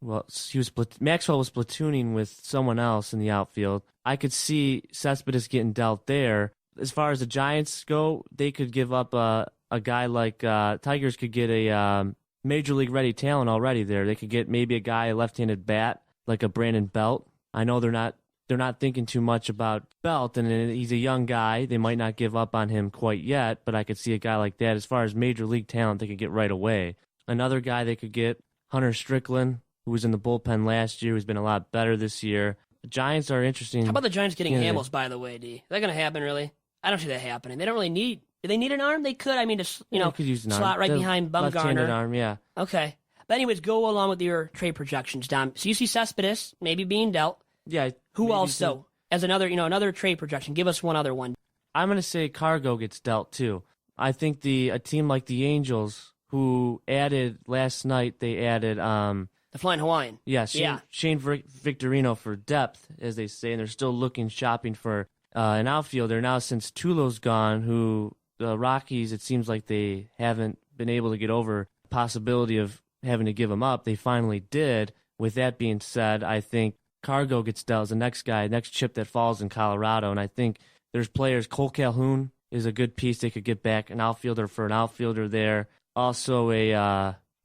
Speaker 2: Maxwell was platooning with someone else in the outfield. I could see Cespedes getting dealt there. As far as the Giants go, they could give up a guy like Tigers could get a major league ready talent already there. They could get maybe a guy, a left-handed bat like a Brandon Belt. I know they're not thinking too much about Belt, and he's a young guy. They might not give up on him quite yet, but I could see a guy like that. As far as major league talent, they could get right away. Another guy they could get, Hunter Strickland, who was in the bullpen last year, who's been a lot better this year. The Giants are interesting.
Speaker 1: How about the Giants getting Hamels, by the way, D? Is that going to happen, really? I don't see that happening. They don't really need... Do they need an arm? They could. I mean, just,
Speaker 2: could use an
Speaker 1: slot
Speaker 2: arm.
Speaker 1: right behind Bumgarner.
Speaker 2: Left-handed arm, yeah.
Speaker 1: Okay. But anyways, go along with your trade projections, Dom. So you see Cespedes maybe being dealt.
Speaker 2: Yeah.
Speaker 1: Who also? As another trade projection. Give us one other one.
Speaker 2: I'm going to say Cargo gets dealt, too. I think a team like the Angels, who added last night, they added...
Speaker 1: The Flying Hawaiian.
Speaker 2: Yeah, Shane Victorino for depth, as they say, and they're still shopping for an outfielder now since Tulo's gone, who the Rockies, it seems like they haven't been able to get over the possibility of having to give him up. They finally did. With that being said, I think Cargo gets dealt as the next chip that falls in Colorado, and I think there's players. Cole Calhoun is a good piece they could get back, an outfielder for an outfielder there. Also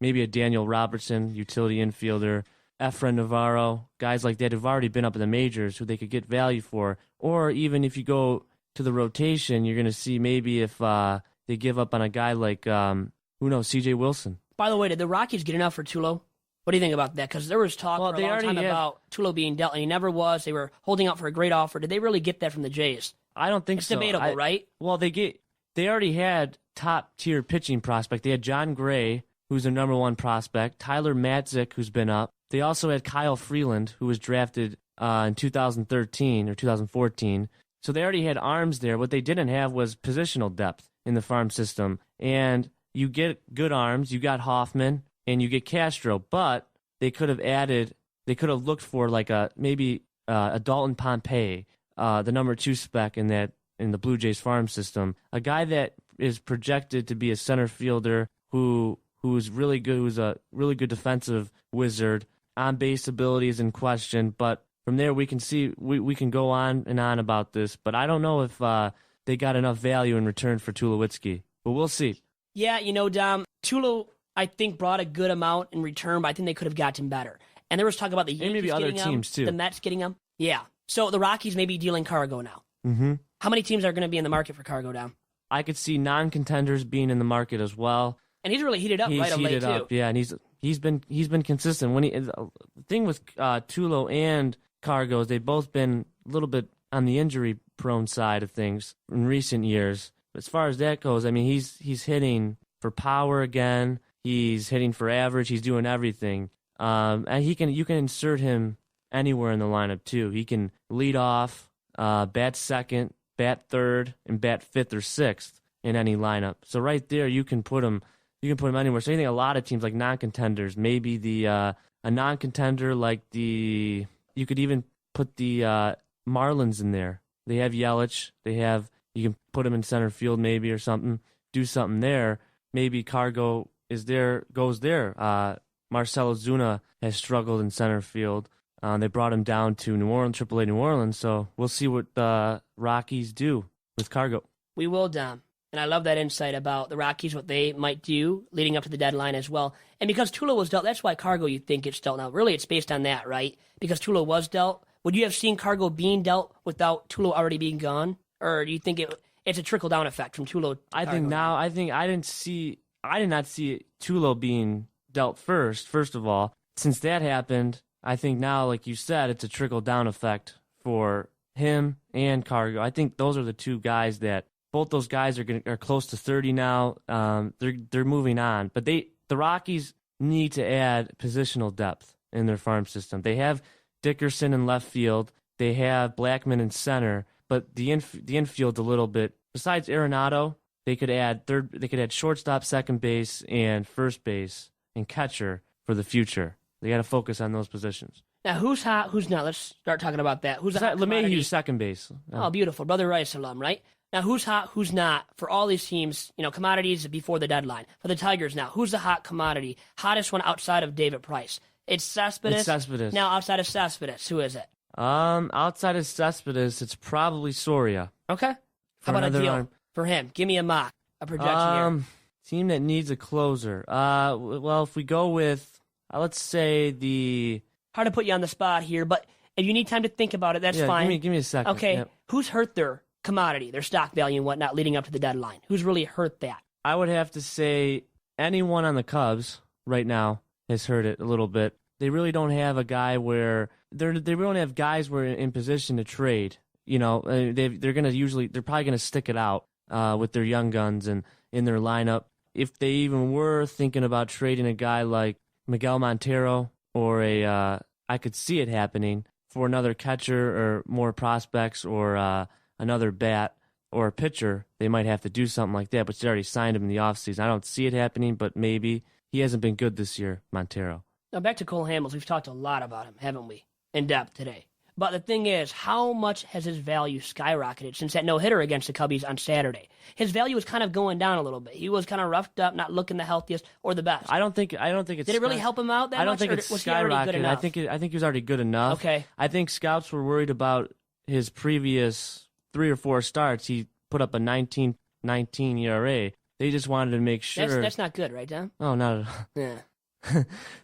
Speaker 2: maybe a Daniel Robertson, utility infielder, Efren Navarro, guys like that who've already been up in the majors who they could get value for. Or even if you go to the rotation, you're going to see maybe if they give up on a guy like, C.J. Wilson.
Speaker 1: By the way, did the Rockies get enough for Tulo? What do you think about that? Because there was talk for a long time about Tulo being dealt, and he never was. They were holding out for a great offer. Did they really get that from the Jays?
Speaker 2: I don't think so.
Speaker 1: It's debatable, right?
Speaker 2: Well, they already had top-tier pitching prospect. They had John Gray, who's their number one prospect, Tyler Matzik, who's been up. They also had Kyle Freeland, who was drafted in 2013 or 2014. So they already had arms there. What they didn't have was positional depth in the farm system. And you get good arms. You got Hoffman and you get Castro, but they could have looked for like maybe a Dalton Pompey, the number 2 spec in the Blue Jays farm system, a guy that is projected to be a center fielder who's really good, who's a really good defensive wizard. On base ability is in question, but from there we can see we can go on and on about this, but I don't know if they got enough value in return for Tulowitzki, but we'll see.
Speaker 1: Yeah, Dom, Tulo, I think, brought a good amount in return, but I think they could have gotten better. And there was talk about the Yankees
Speaker 2: maybe other
Speaker 1: getting
Speaker 2: teams too.
Speaker 1: The Mets getting him. Yeah. So the Rockies may be dealing Cargo now.
Speaker 2: Mm-hmm.
Speaker 1: How many teams are going to be in the market for Cargo, Dom?
Speaker 2: I could see non-contenders being in the market as well.
Speaker 1: And he's really heated up right away too.
Speaker 2: Up, yeah, and he's been consistent. The thing with Tulo and Cargo is they've both been a little bit on the injury-prone side of things in recent years. As far as that goes, I mean, he's hitting for power again. He's hitting for average. He's doing everything. And you can insert him anywhere in the lineup too. He can lead off, bat second, bat third, and bat fifth or sixth in any lineup. So right there, you can put him anywhere. So I think a lot of teams like non-contenders, maybe a non-contender like you you could even put the Marlins in there. They have Yelich. You can put him in center field maybe or something. Do something there. Maybe Cargo goes there. Marcelo Zuna has struggled in center field. They brought him down to New Orleans, AAA New Orleans. So we'll see what the Rockies do with Cargo.
Speaker 1: We will, Dom. And I love that insight about the Rockies, what they might do leading up to the deadline as well. And because Tulo was dealt, that's why Cargo, you think it's dealt now. Really, it's based on that, right? Because Tulo was dealt. Would you have seen Cargo being dealt without Tulo already being gone? Or do you think it's a trickle-down effect from Tulo to
Speaker 2: I
Speaker 1: Cargo?
Speaker 2: think I did not see Tulo being dealt first of all. Since that happened, I think now, like you said, it's a trickle-down effect for him and Cargo. I think those are the two guys that both those guys are close to 30 now. They're moving on, but the Rockies need to add positional depth in their farm system. They have Dickerson in left field. They have Blackman in center, but the infield's a little bit. Besides Arenado, they could add shortstop, second base, and first base and catcher for the future. They got to focus on those positions.
Speaker 1: Now, who's hot, who's not? Let's start talking about that. Who's the hot commodity?
Speaker 2: LeMahieu's second base.
Speaker 1: Oh, beautiful. Brother Rice alum, right? Now, who's hot, who's not? For all these teams, commodities before the deadline. For the Tigers now, who's the hot commodity? Hottest one outside of David Price. It's Cespedes.
Speaker 2: It's Cespedes.
Speaker 1: Now, outside of Cespedes, who is it?
Speaker 2: Outside of Cespedes, it's probably Soria.
Speaker 1: Okay. How about a deal for him? Give me a mock, a projection here.
Speaker 2: Team that needs a closer. Well, if we go with, let's say
Speaker 1: Hard to put you on the spot here, but if you need time to think about it, that's fine.
Speaker 2: Give me a second.
Speaker 1: Okay.
Speaker 2: Yep.
Speaker 1: Who's hurt their commodity, their stock value and whatnot leading up to the deadline? Who's really hurt that?
Speaker 2: I would have to say anyone on the Cubs right now has hurt it a little bit. They really don't have a guy where they really don't have guys where in position to trade. They're probably gonna stick it out with their young guns and in their lineup. If they even were thinking about trading a guy like Miguel Montero or I could see it happening for another catcher or more prospects or another bat or a pitcher, they might have to do something like that, but they already signed him in the offseason. I don't see it happening, but maybe. He hasn't been good this year, Montero.
Speaker 1: Now, back to Cole Hamels. We've talked a lot about him, haven't we, in depth today. But the thing is, how much has his value skyrocketed since that no-hitter against the Cubbies on Saturday? His value was kind of going down a little bit. He was kind of roughed up, not looking the healthiest or the best.
Speaker 2: I don't think it's.
Speaker 1: Did it really help him out that much?
Speaker 2: I don't think it's
Speaker 1: was he already good
Speaker 2: skyrocketed.
Speaker 1: enough?
Speaker 2: I think he was already good enough.
Speaker 1: Okay.
Speaker 2: I think scouts were worried about his previous 3 or 4 starts. He put up a 19 ERA. They just wanted to make sure.
Speaker 1: That's not good, right, Don?
Speaker 2: Oh, not at all.
Speaker 1: Yeah.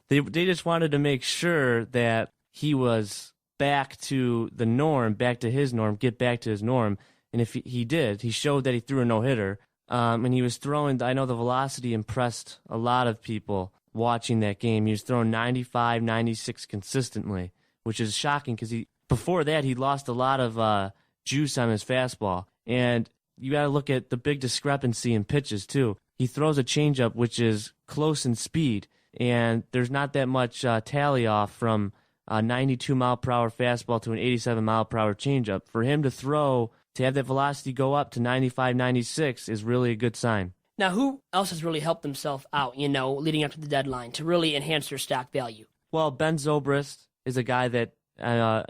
Speaker 2: They just wanted to make sure that he was back to the norm, back to his norm, get back to his norm. And if he did, he showed that he threw a no-hitter. And he was throwing, I know the velocity impressed a lot of people watching that game. He was throwing 95, 96 consistently, which is shocking because before that he lost a lot of juice on his fastball. And you got to look at the big discrepancy in pitches, too. He throws a changeup, which is close in speed, and there's not that much tally off from a 92-mile-per-hour fastball to an 87-mile-per-hour changeup. For him to have that velocity go up to 95, 96 is really a good sign.
Speaker 1: Now, who else has really helped themselves out, leading up to the deadline to really enhance their stock value?
Speaker 2: Well, Ben Zobrist is a guy that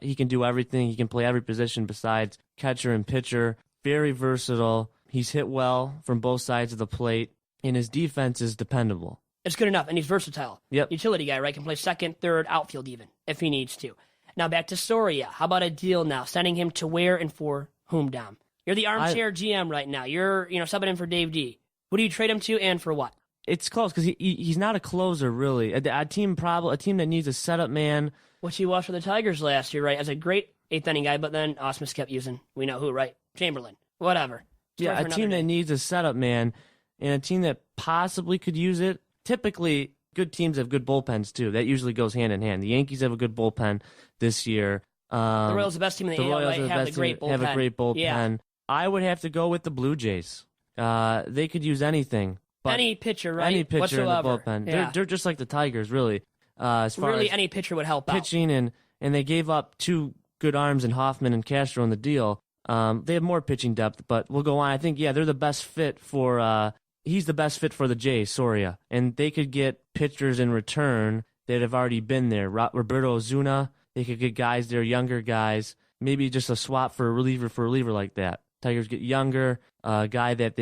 Speaker 2: he can do everything. He can play every position besides catcher and pitcher. Very versatile. He's hit well from both sides of the plate, and his defense is dependable.
Speaker 1: It's good enough, and he's versatile.
Speaker 2: Yep.
Speaker 1: Utility guy, right? Can play second, third, outfield even, if he needs to. Now back to Soria. How about a deal now? Sending him to where and for whom, Dom? You're the armchair GM right now. You're, subbing in for Dave D. Who do you trade him to and for what?
Speaker 2: It's close because he's not a closer, really. A team that needs a setup man.
Speaker 1: Which he was for the Tigers last year, right? As a great eighth-inning guy, but then Osmus kept using, we know who, right? Chamberlain. Whatever.
Speaker 2: Yeah, a team that needs a setup man and a team that possibly could use it. Typically, good teams have good bullpens, too. That usually goes hand in hand. The Yankees have a good bullpen this year.
Speaker 1: The Royals are the best team in the AL, right? Have a great bullpen.
Speaker 2: Yeah. I would have to go with the Blue Jays. They could use anything.
Speaker 1: Any pitcher, right?
Speaker 2: Any pitcher
Speaker 1: whatsoever.
Speaker 2: in the bullpen.
Speaker 1: Yeah.
Speaker 2: They're just like the Tigers, really. As far
Speaker 1: really,
Speaker 2: as
Speaker 1: any pitcher would help
Speaker 2: pitching,
Speaker 1: out.
Speaker 2: and they gave up 2 good arms in Hoffman and Castro in the deal. They have more pitching depth, but we'll go on. I think, they're the best fit for he's the best fit for the Jays, Soria. And they could get pitchers in return that have already been there. Roberto Ozuna they could get guys there, younger guys, maybe just a swap for a reliever like that. Tigers get younger, a guy that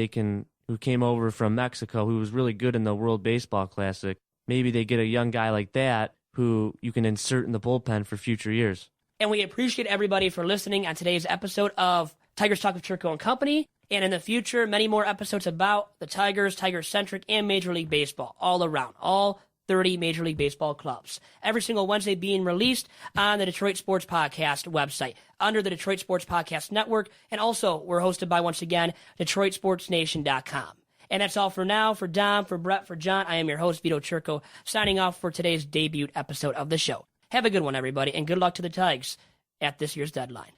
Speaker 2: who came over from Mexico, who was really good in the World Baseball Classic. Maybe they get a young guy like that who you can insert in the bullpen for future years.
Speaker 1: And we appreciate everybody for listening on today's episode of Tigers Talk with Chirco and Company. And in the future, many more episodes about the Tigers, Tiger-centric, and Major League Baseball all around, all 30 Major League Baseball clubs. Every single Wednesday being released on the Detroit Sports Podcast website under the Detroit Sports Podcast Network. And also, we're hosted by, once again, DetroitSportsNation.com. And that's all for now. For Dom, for Brett, for John, I am your host, Vito Chirco, signing off for today's debut episode of the show. Have a good one, everybody, and good luck to the Tigers at this year's deadline.